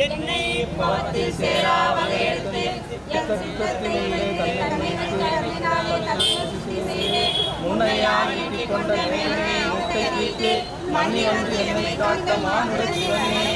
என்னை பார்த்து சேராவகையெடுத்து முன்னையாகி கொண்ட முத்தை குறித்து மண்ணி வந்து என்னை காத்த மானுட சிவனே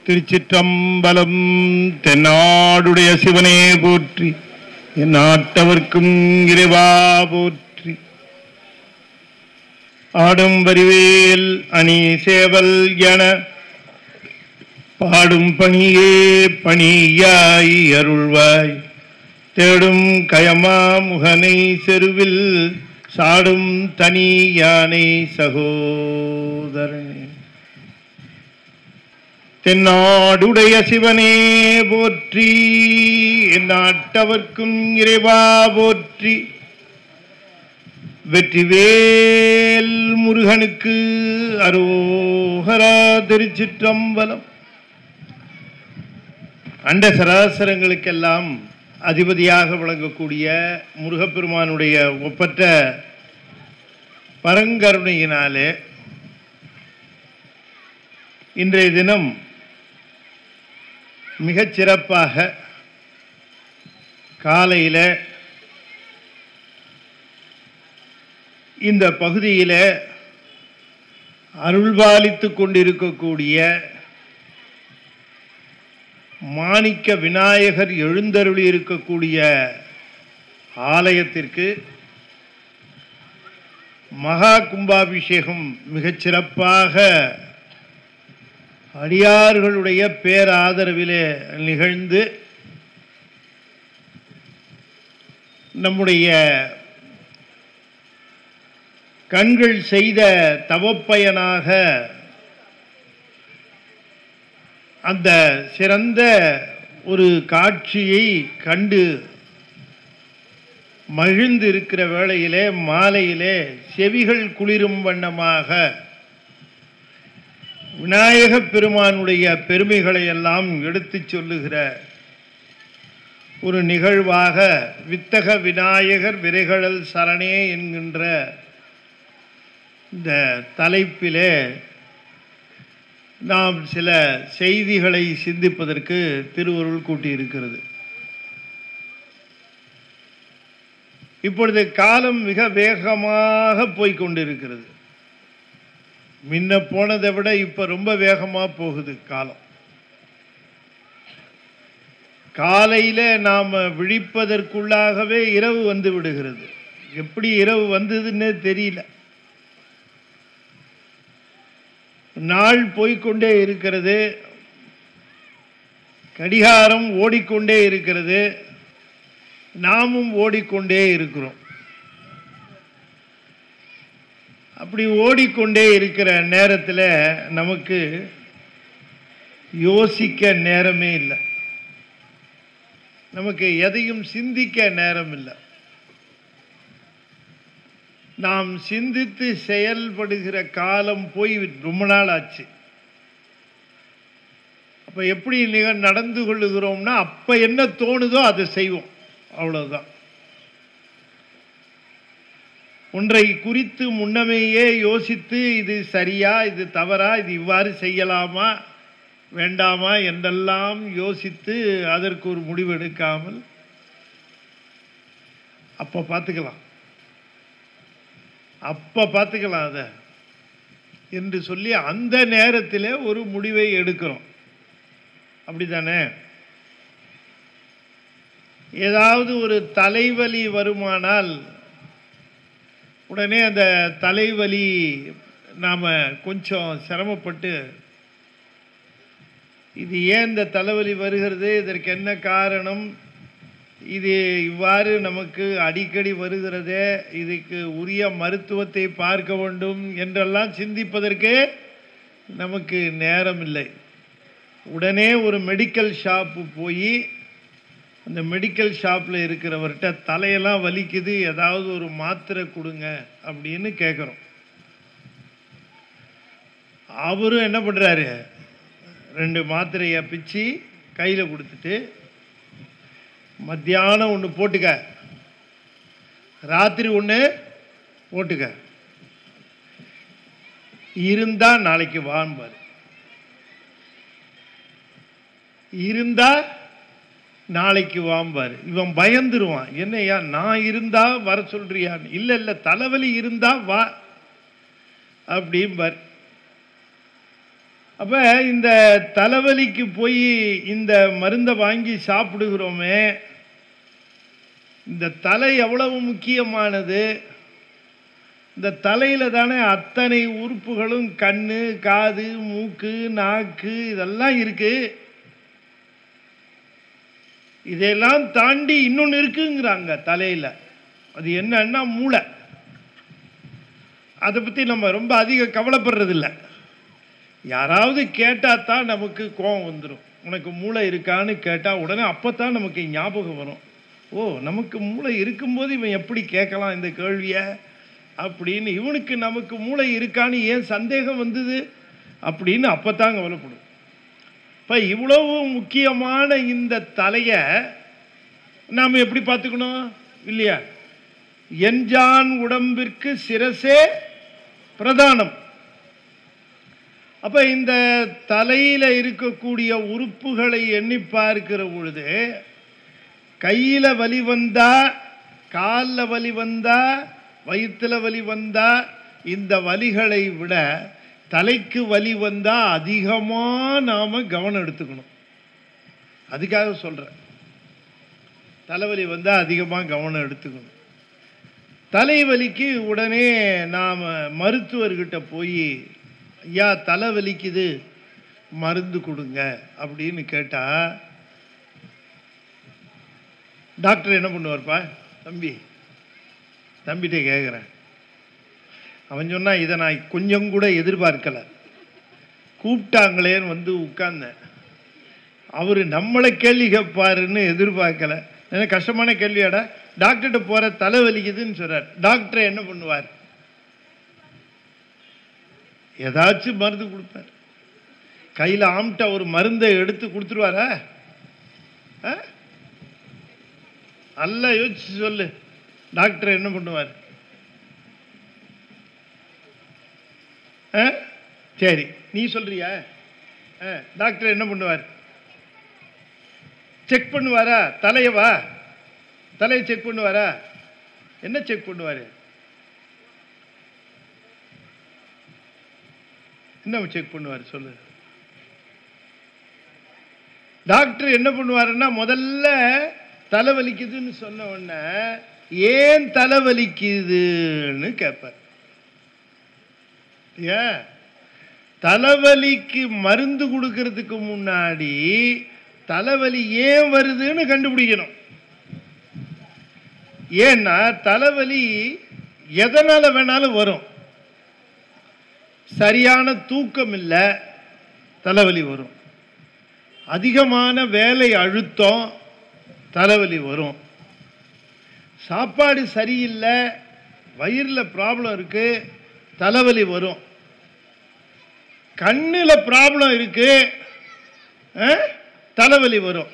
திருச்சிற்றம்பலம். தென்னாடுடைய சிவனே போற்றி, என் நாட்டவர்க்கும் இறைவா போற்றி. ஆடும் வரிவேல் அணி சேவல் என பாடும் பணியே பணியாய் அருள்வாய். தேடும் கயமா முகனை செருவில் சாடும் தனி யானை சகோதரனே. தென்னாடுடைய சிவனே போற்றி, என் நாட்டவர்க்கும் இறைவா போற்றி. வெற்றிவேல் முருகனுக்கு அரோகரா. திருச்சிற்றம்பலம். அண்ட சராசரங்களுக்கெல்லாம் அதிபதியாக விளங்கக்கூடிய முருகப்பெருமானுடைய ஒப்பற்ற பரங்கருணையினாலே இன்றைய தினம் மிகச் சிறப்பாக காலையில் இந்த பகுதியில் அருள்பாலித்து கொண்டிருக்கக்கூடிய மாணிக்க விநாயகர் எழுந்தருளி இருக்கக்கூடிய ஆலயத்திற்கு மகா கும்பாபிஷேகம் மிகச்சிறப்பாக அடியார்களுடைய பேராதரவிலே நிகழ்ந்து நம்முடைய கண்கள் செய்த தவப்பயனாக அந்த சிறந்த ஒரு காட்சியை கண்டு மகிழ்ந்து இருக்கிற வேளையிலே மாலையிலே செவிகள் குளிரும் வண்ணமாக விநாயக பெருமானுடைய பெருமைகளை எல்லாம் எடுத்து சொல்லுகிற ஒரு நிகழ்வாக வித்தக விநாயகர் விரைகடல் சரணே என்கின்ற இந்த தலைப்பிலே நாம் சில செய்திகளை சிந்திப்பதற்கு திருவருள் கூட்டியிருக்கிறது. இப்பொழுது காலம் மிக வேகமாக போய்கொண்டிருக்கிறது. முன்ன போனதை விட இப்ப ரொம்ப வேகமா போகுது காலம். காலையில நாம விழிப்பதற்குள்ளாகவே இரவு வந்து விடுகிறது. எப்படி இரவு வந்ததுன்னு தெரியல. நாள் போய்கொண்டே இருக்கிறது, கடிகாரம் ஓடிக்கொண்டே இருக்கிறது, நாமும் ஓடிக்கொண்டே இருக்கிறோம். அப்படி ஓடிக்கொண்டே இருக்கிற நேரத்தில் நமக்கு யோசிக்க நேரமே இல்லை, நமக்கு எதையும் சிந்திக்க நேரம் இல்லை. நாம் சிந்தித்து செயல்படுகிற காலம் போய் ரொம்ப நாள் ஆச்சு. அப்ப எப்படி நடந்து கொள்ளுகிறோம்னா அப்ப என்ன தோணுதோ அதை செய்வோம், அவ்வளவுதான். ஒன்றை குறித்து முன்னமேயே யோசித்து இது சரியா இது தவறா இது இவ்வாறு செய்யலாமா வேண்டாமா என்றெல்லாம் யோசித்து அதற்கு ஒரு முடிவு எடுக்காமல் அப்ப பார்த்துக்கலாம் அதை என்று சொல்லி அந்த நேரத்தில் ஒரு முடிவை எடுக்கிறோம். அப்படித்தானே? ஏதாவது ஒரு தலைவலி வருமானால் உடனே அந்த தலைவலி நாம கொஞ்சம் சிரமப்பட்டு இது ஏன் இந்த தலைவலி வருகிறது, இதற்கு என்ன காரணம், இது இவ்வாறு நமக்கு அடிக்கடி வருகிறதே, இதுக்கு உரிய மருத்துவத்தை பார்க்க வேண்டும் என்றெல்லாம் சிந்திப்பதற்கு நமக்கு நேரம் இல்லை. உடனே ஒரு மெடிக்கல் ஷாப்பு போய் அந்த மெடிக்கல் ஷாப்பில் இருக்கிறவர்கிட்ட தலையெல்லாம் வலிக்குது ஏதாவது ஒரு மாத்திரை கொடுங்க அப்படின்னு கேட்குறோம். அவரும் என்ன பண்ணுறாரு, 2 மாத்திரையை பிச்சு கையில் கொடுத்துட்டு மத்தியானம் 1 போட்டுக்க, ராத்திரி 1 போட்டுக்க, இருந்தா நாளைக்கு வாம்பார், இருந்தா நாளைக்கு வாம்பார். இவன் பயந்துருவான், என்னையா நான் இருந்தா வர சொல்றியான்னு. இல்லை இல்லை, தலைவலி இருந்தா வா அப்படிம்பார். அப்ப இந்த தலைவலிக்கு போய் இந்த மருந்தை வாங்கி சாப்பிடுகிறோமே, இந்த தலை எவ்வளவு முக்கியமானது. இந்த தலையில தானே அத்தனை உறுப்புகளும், கண்ணு காது மூக்கு நாக்கு இதெல்லாம் இருக்கு. இதெல்லாம் தாண்டி இன்னொன்று இருக்குங்கிறாங்க தலையில. அது என்னன்னா மூளை. அதை பத்தி நம்ம ரொம்ப அதிக கவலைப்படுறது இல்லை. யாராவது கேட்டா தான் நமக்கு கோபம் வந்துடும். உனக்கு மூளை இருக்கான்னு கேட்டா உடனே அப்பத்தான் நமக்கு ஞாபகம் வரும், ஓ நமக்கு மூளை இருக்கும்போது இவன் எப்படி கேட்கலாம் இந்த கேள்வியை அப்படின்னு. இவனுக்கு நமக்கு மூளை இருக்கான்னு ஏன் சந்தேகம் வந்தது அப்படின்னு அப்பத்தான் கவலைப்படும். இப்போ இவ்வளவு முக்கியமான இந்த தலையை நாம் எப்படி பார்த்துக்கணும் இல்லையா? எஞ்சான் உடம்பிற்கு சிரசே பிரதானம். அப்ப இந்த தலையில இருக்கக்கூடிய உறுப்புகளை எண்ணி பார்க்கிற பொழுது கையில வலி வந்தா, காலில் வலி வந்தா, வயிற்றுல வலி வந்தா, இந்த வலிகளை விட தலைக்கு வலி வந்தா அதிகமா நாம கவனம் எடுத்துக்கணும். அதுக்காக சொல்றேன், தலைவலி வந்தா அதிகமா கவனம் எடுத்துக்கணும். தலைவலிக்கு உடனே நாம மருத்துவர்கிட்ட போய் ஐயா தலைவலிக்குது மருந்து கொடுங்க அப்படின்னு கேட்டா டாக்டர் என்ன பண்ணுவார்ப்பா, தம்பிகிட்ட கேட்குறேன். அவன் சொன்னா இதை நான் கொஞ்சம் கூட எதிர்பார்க்கல, கூப்பிட்டாங்களேன்னு வந்து உட்கார்ந்தேன். அவரு நம்மளை கேள்வி கேட்பாருன்னு எதிர்பார்க்கல. என்ன கஷ்டமான கேள்வியாடா, டாக்டர்கிட்ட போற தலைவலிக்குதுன்னு சொல்றார். டாக்டர் என்ன பண்ணுவார், ஏதாச்சும் மருந்து கொடுப்பார். கையில் ஆம்ட்ட ஒரு மருந்தை எடுத்து கொடுத்துருவாரா? நல்லா யோசிச்சு சொல்லு, டாக்டர் என்ன பண்ணுவார்? சரி நீ சொல்றியா? டாக்டர் என்ன பண்ணுவார்? செக் பண்ணுவாரா? தலையவா? தலையை செக் பண்ணுவாரா? என்ன செக் பண்ணுவாரு? என்ன செக் பண்ணுவார் சொல்லு. டாக்டர் என்ன பண்ணுவாருன்னா முதல்ல தலைவலிக்குதுன்னு சொன்ன உடனே ஏன் தலைவலிக்குதுன்னு கேட்பார். ஏன் தலைவலிக்கு மருந்து கொடுக்கறதுக்கு முன்னாடி தலைவலி ஏன் வருதுன்னு கண்டுபிடிக்கணும். ஏன்னா தலைவலி எதனால வேணாலும் வரும். சரியான தூக்கம் இல்லை, தலைவலி வரும். அதிகமான வேலை அழுத்தம், தலைவலி வரும். சாப்பாடு சரியில்லை, வயிறில் ப்ராப்ளம் இருக்கு, தலைவலி வரும். கண்ணில் ப்ராப்ளம் இருக்கு, தலைவலி வரும்.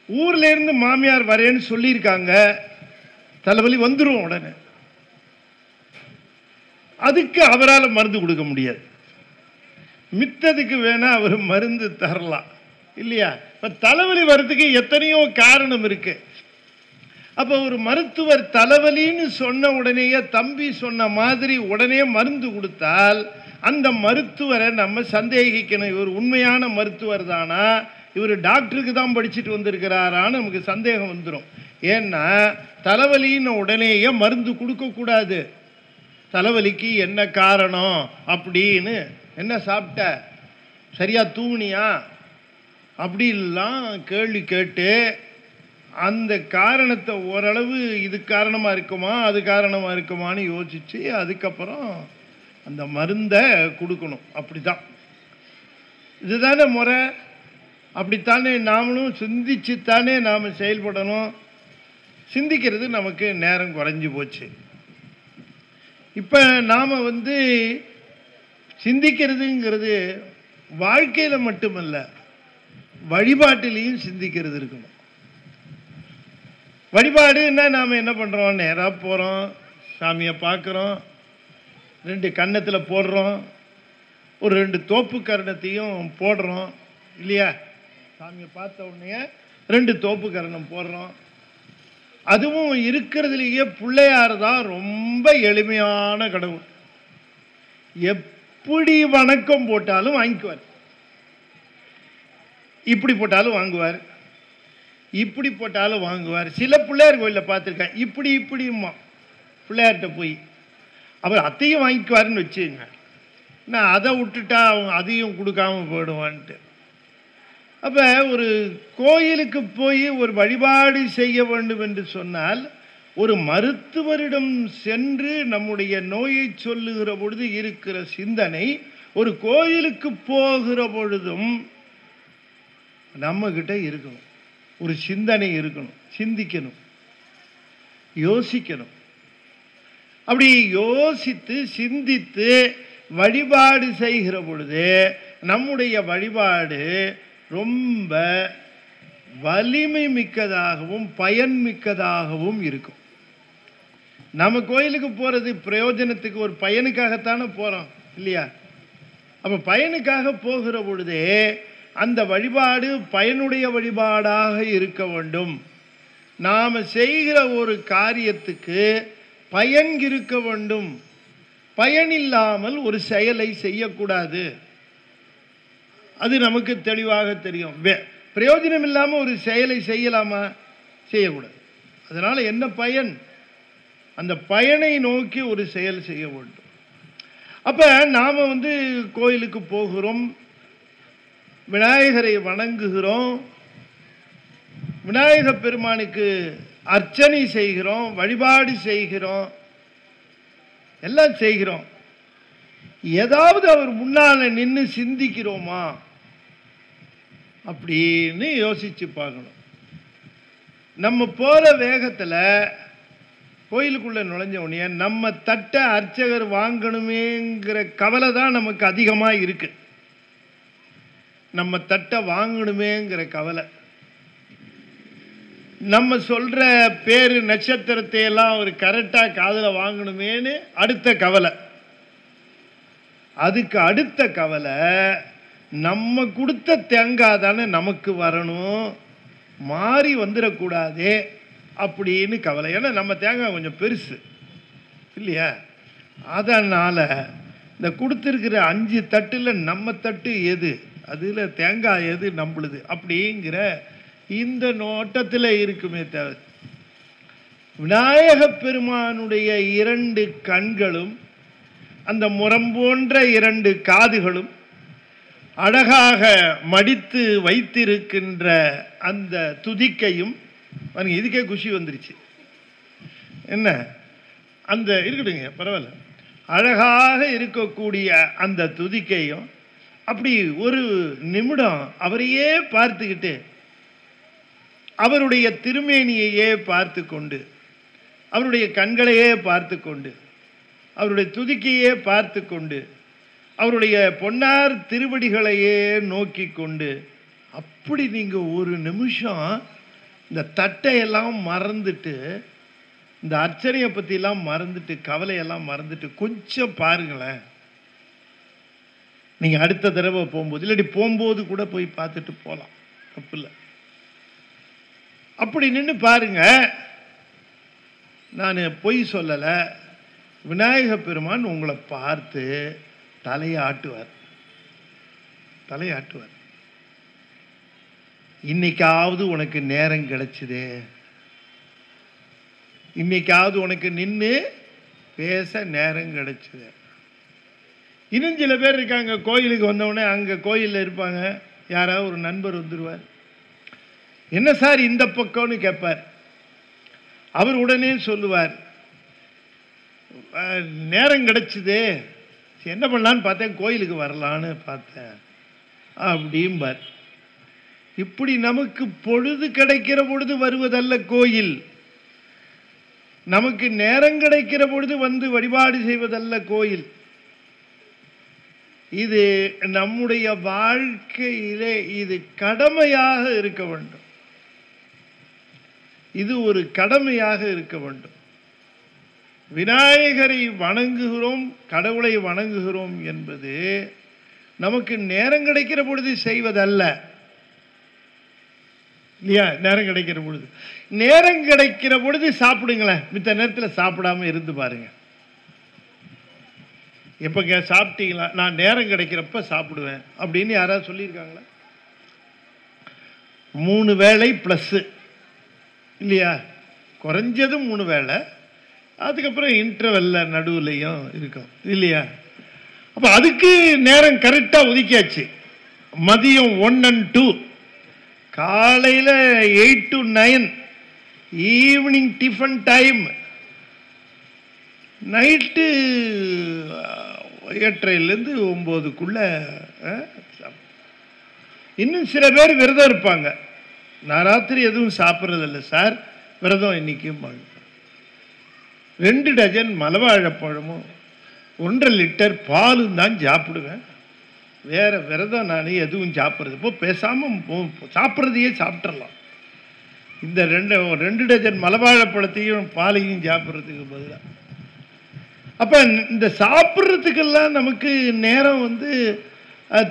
ஊர்ல இருந்து மாமியார் வரேன்னு சொல்லியிருக்காங்க, தலைவலி வந்துடும் உடனே. அதுக்கு அவரால் மருந்து கொடுக்க முடியாது. மித்ததுக்கு வேணா அவர் மருந்து தரலாம் இல்லையா? இப்ப தலைவலி வர்றதுக்கு எத்தனையோ காரணம் இருக்கு. அப்ப ஒரு மருத்துவர் தலைவலின்னு சொன்ன உடனேயே தம்பி சொன்ன மாதிரி உடனே மருந்து கொடுத்தால் அந்த மருத்துவரை நம்ம சந்தேகிக்கணும். இவர் உண்மையான மருத்துவர் தானா, இவர் டாக்டருக்கு தான் படிச்சுட்டு வந்திருக்கிறாரான்னு நமக்கு சந்தேகம் வந்துடும். ஏன்னா தலைவலின்னு உடனேயே மருந்து கொடுக்கக்கூடாது. தலைவலிக்கு என்ன காரணம் அப்படின்னு, என்ன சாப்பிட்ட, சரியா தூங்குனியா, அப்படிலாம் கேள்வி கேட்டு அந்த காரணத்தை ஓரளவு இது காரணமாக இருக்குமா அது காரணமாக இருக்குமான்னு யோசிச்சு அதுக்கப்புறம் அந்த மருந்தை கொடுக்கணும். அப்படிதான், இதுதானே முறை. அப்படித்தானே நாமளும் சிந்திச்சுத்தானே நாம் செயல்படணும். சிந்திக்கிறது நமக்கு நேரம் குறைஞ்சி போச்சு. இப்போ நாம் சிந்திக்கிறதுங்கிறது வாழ்க்கையில் மட்டுமல்ல, வழிபாட்டிலையும் சிந்திக்கிறது இருக்கணும். வழிபாடுன்னா நாம் என்ன பண்ணுறோம், நேராக போகிறோம், சாமியை பார்க்குறோம், 2 கன்னத்தில் போடுறோம், ஒரு 2 தோப்பு கரணத்தையும் போடுறோம் இல்லையா? சாமியை பார்த்த உடனே 2 தோப்பு கரணம் போடுறோம். அதுவும் இருக்கிறதுலேயே பிள்ளையார் தான் ரொம்ப எளிமையான கடவுள். எப்படி வணக்கம் போட்டாலும் வாங்கிக்குவார். இப்படி போட்டாலும் வாங்குவார், இப்படி போட்டாலும் வாங்குவார். சில பிள்ளையார் கோயிலில் பார்த்துருக்கேன், இப்படி இப்படிமா பிள்ளையார்கிட்ட போய் அவர் அத்தையும் வாங்கிக்குவாருன்னு வச்சுங்க. நான் அதை விட்டுட்டா அவங்க அதையும் கொடுக்காம போயிடுவான்ட்டு. அப்போ ஒரு கோயிலுக்கு போய் ஒரு வழிபாடு செய்ய வேண்டும் என்று சொன்னால் ஒரு மருத்துவரிடம் சென்று நம்முடைய நோயை சொல்லுகிற பொழுது இருக்கிற சிந்தனை ஒரு கோயிலுக்கு போகிற பொழுதும் நம்ம கிட்ட இருக்கணும். ஒரு சிந்தனை இருக்கணும், சிந்திக்கணும், யோசிக்கணும். அப்படி யோசித்து சிந்தித்து வழிபாடு செய்கிற பொழுது நம்முடைய வழிபாடு ரொம்ப வலிமை மிக்கதாகவும் பயன் மிக்கதாகவும் இருக்கும். நம்ம கோயிலுக்கு போறது பிரயோஜனத்துக்கு, ஒரு பயனுக்காகத்தானே போறோம் இல்லையா? அப்ப பயனுக்காக போகிற பொழுதே அந்த வழிபாடு பயனுடைய வழிபாடாக இருக்க வேண்டும். நாம செய்கிற ஒரு காரியத்துக்கு பயன் இருக்க வேண்டும். பயன் இல்லாமல் ஒரு செயலை செய்யக்கூடாது. அது நமக்கு தெளிவாக தெரியும். பிரயோஜனம் இல்லாமல் ஒரு செயலை செய்யலாமா? செய்யக்கூடாது. அதனால என்ன பயன்? அந்த பயனை நோக்கி ஒரு செயல் செய்ய வேண்டும். அப்ப நாம கோயிலுக்கு போகிறோம், விநாயகரை வணங்குகிறோம், விநாயக பெருமானுக்கு அர்ச்சனை செய்கிறோம், வழிபாடு செய்கிறோம், எல்லாம் செய்கிறோம். ஏதாவது அவர் முன்னால நின்று சிந்திக்கிறோமா அப்படின்னு யோசிச்சு பார்க்கணும். நம்ம போற வேகத்துல கோயிலுக்குள்ள நுழைஞ்ச உடனே நம்ம தட்டை அர்ச்சகர் வாங்கணுமேங்கிற கவலை தான் நமக்கு அதிகமா இருக்கு. நம்ம தட்டை வாங்கணுமேங்கிற கவலை, நம்ம சொல்ற பேரு நட்சத்திரத்தை எல்லாம் ஒரு கரெக்டா காதுல வாங்கணுமேன்னு அடுத்த கவலை. அதுக்கு அடுத்த கவலை, நம்ம கொடுத்த தேங்காய் தானே நமக்கு வரணும், மாறி வந்துடக்கூடாதே அப்படின்னு கவலை. ஏன்னா நம்ம தேங்காய் கொஞ்சம் பெருசு இல்லையா? அதனால இந்த கொடுத்துருக்கிற 5 தட்டுல நம்ம தட்டு எது, அதுல தேங்காய் எது நம்மளுது அப்படிங்கிற இந்த நோட்டத்தில் இருக்குமே தவிர, விநாயக பெருமானுடைய 2 கண்களும் அந்த முரம் போன்ற 2 காதுகளும் அழகாக மடித்து வைத்திருக்கின்ற அந்த துதிக்கையும், இதுக்கே குஷி வந்துருச்சு. என்ன அந்த இருக்கட்டுங்க, பரவாயில்ல. அழகாக இருக்கக்கூடிய அந்த துதிக்கையும் அப்படி ஒரு நிமிடம் அவரையே பார்த்துக்கிட்டு அவருடைய திருமேனியையே பார்த்து கொண்டு அவருடைய கண்களையே பார்த்து கொண்டு அவருடைய துதிக்கையே பார்த்து கொண்டு அவருடைய பொன்னார் திருவடிகளையே நோக்கி கொண்டு அப்படி நீங்கள் ஒரு நிமிஷம் இந்த தட்டையெல்லாம் மறந்துட்டு இந்த அர்ச்சனையை பற்றிலாம் மறந்துட்டு கவலையெல்லாம் மறந்துட்டு கொஞ்சம் பாருங்களேன். நீங்கள் அடுத்த தடவை போகும்போது இல்லாட்டி போகும்போது கூட போய் பார்த்துட்டு போகலாம், தப்பு இல்லை. அப்படி நின்று பாருங்க. நான் பொய் சொல்லலை. விநாயக பெருமான் உங்களை பார்த்து தலையாட்டுவார். இன்னைக்காவது உனக்கு நேரம் கிடைச்சது, இன்னைக்காவது உனக்கு நின்று பேச நேரம் கிடைச்சது. இன்னும் சில பேர் இருக்காங்க, கோயிலுக்கு வந்தவுடனே அங்கே கோயிலில் இருப்பாங்க, யாராவது ஒரு நண்பர் வந்துடுவார். என்ன சார் இந்த பக்கம்னு கேட்பார். அவர் உடனே சொல்லுவார், நேரம் கிடைச்சிது, என்ன பண்ணலான்னு பார்த்தேன், கோயிலுக்கு வரலான்னு பார்த்தேன் அப்படிம்பார். இப்படி நமக்கு பொழுது கிடைக்கிற பொழுது வருவதல்ல கோயில், நமக்கு நேரம் கிடைக்கிற பொழுது வந்து வழிபாடு செய்வதல்ல கோயில். இது நம்முடைய வாழ்க்கையிலே இது கடமையாக இருக்க வேண்டும். இது ஒரு கடமையாக இருக்க வேண்டும். விநாயகரை வணங்குகிறோம், கடவுளை வணங்குகிறோம் என்பது நமக்கு நேரம் கிடைக்கிற பொழுது செய்வதல்ல, இல்லையா? நேரம் கிடைக்கிற பொழுது, நேரம் கிடைக்கிற பொழுது சாப்பிடுங்களேன். மித்த நேரத்தில் சாப்பிடாம இருந்து பாருங்க. எப்பங்க சாப்பிட்டீங்களா? நான் நேரம் கிடைக்கிறப்ப சாப்பிடுவேன் அப்படின்னு யாராவது சொல்லியிருக்காங்களா? 3 வேளை பிளஸ், இல்லையா? குறைஞ்சது 3 வேளை, அதுக்கப்புறம் இன்டர்வெல்ல நடுவுலையும் இருக்கும், இல்லையா? அப்போ அதுக்கு நேரம் கரெக்டாக ஒதுக்கியாச்சு. மதியம் 1 and 2, காலையில் 8 to 9, evening tiffin time, night 8:30லேருந்து 9க்குள்ள. இன்னும் சில பேர் விரதம் இருப்பாங்க. நான் ராத்திரி எதுவும் சாப்பிட்றதில்ல சார், விரதம் இன்னைக்கும் 2 டஜன் மலவாழைப்பழமும் 1.5 லிட்டர் பாலும் தான் சாப்பிடுவேன், வேற விரதம் நான் எதுவும் சாப்பிட்றது. இப்போ பேசாமல் சாப்பிட்றதையே சாப்பிட்றலாம். இந்த 2 டஜன் மலவாழைப்பழத்தையும் பாலையும் சாப்பிட்றதுக்கு பதிலாக. அப்போ இந்த சாப்பிட்றதுக்கெல்லாம் நமக்கு நேரம் வந்து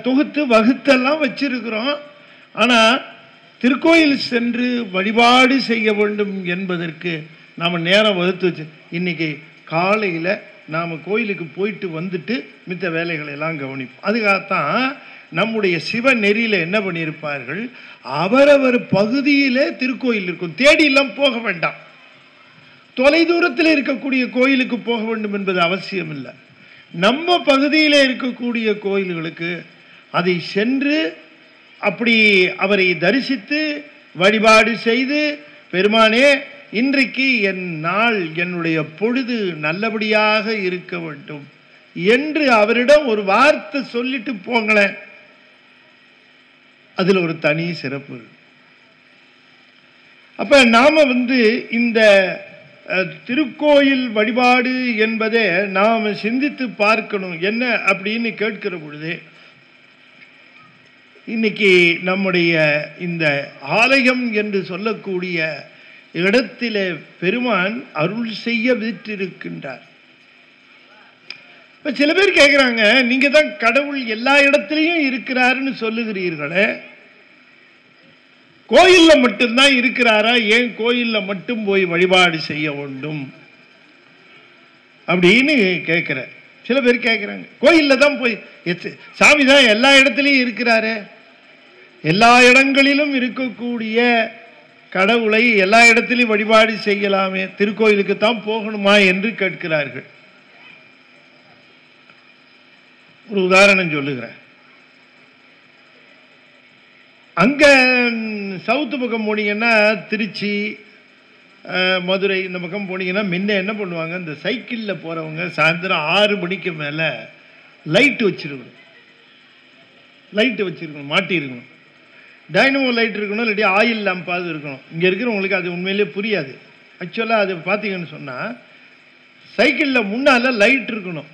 தொகுத்து வகுத்தெல்லாம் வச்சிருக்கிறோம். ஆனால் திருக்கோயில் சென்று வழிபாடு செய்ய வேண்டும் என்பதற்கு நாம் நேரம் வகுத்து வச்சு, இன்னைக்கு காலையில் நாம் கோயிலுக்கு போயிட்டு வந்துட்டு மித்த வேலைகளை எல்லாம் கவனிப்போம். அதுக்காகத்தான் நம்முடைய சிவ நெறியில் என்ன பண்ணியிருப்பார்கள், அவரவர் பகுதியிலே திருக்கோயில் இருக்கும், தேடியெல்லாம் போக வேண்டாம். தொலை தூரத்தில் இருக்கக்கூடிய கோயிலுக்கு போக வேண்டும் என்பது அவசியம் இல்லை. நம்ம பகுதியில் இருக்கக்கூடிய கோயில்களுக்கு அதை சென்று அப்படி அவரை தரிசித்து வழிபாடு செய்து, பெருமானே இன்றைக்கு என் நாள், என்னுடைய பொழுது நல்லபடியாக இருக்க வேண்டும் என்று அவரிடம் ஒரு வார்த்தை சொல்லிட்டு போங்களேன். அதில் ஒரு தனி சிறப்பு. அப்ப நாம வந்து இந்த திருக்கோயில் வழிபாடு என்பதை நாம் சிந்தித்து பார்க்கணும். என்ன அப்படின்னு கேட்கிற பொழுது, இன்னைக்கு நம்முடைய இந்த ஆலயம் என்று சொல்லக்கூடிய இடத்திலே பெருமான் அருள் செய்ய வீற்றிருக்கின்றார். சில பேர் கேட்குறாங்க, நீங்க தான் கடவுள் எல்லா இடத்திலையும் இருக்கிறாருன்னு சொல்லுகிறீர்களே, கோயில்ல மட்டும்தான் இருக்கிறாரா? ஏன் கோயில்ல மட்டும் போய் வழிபாடு செய்ய வேண்டும் அப்படின்னு கேட்கிற சில பேர் கேட்குறாங்க. கோயில்ல தான் போய், சாமி தான் எல்லா இடத்துலையும் இருக்கிறாரு, எல்லா இடங்களிலும் இருக்கக்கூடிய கடவுளை எல்லா இடத்திலையும் வழிபாடு செய்யலாமே, திருக்கோயிலுக்கு தான் போகணுமா என்று கேட்கிறார்கள். ஒரு உதாரணம் சொல்லுகிறேன். அங்க சவுத்து பக்கம் போனீங்கன்னா திருச்சி, மதுரை இந்த பக்கம் போனீங்கன்னா முன்ன என்ன பண்ணுவாங்க, இந்த சைக்கிளில் போகிறவங்க சாயந்தரம் 6 மணிக்கு மேலே லைட்டு வச்சுருக்கணும், மாட்டியிருக்கணும். டைனமோ லைட் இருக்கணும், இல்லாட்டி ஆயில் லேம்பாவது இருக்கணும். இங்கே இருக்கிறவங்களுக்கு அது உண்மையிலே புரியாது. ஆக்சுவலாக அது பார்த்தீங்கன்னு சொன்னால் சைக்கிளில் முன்னால் லைட் இருக்கணும்.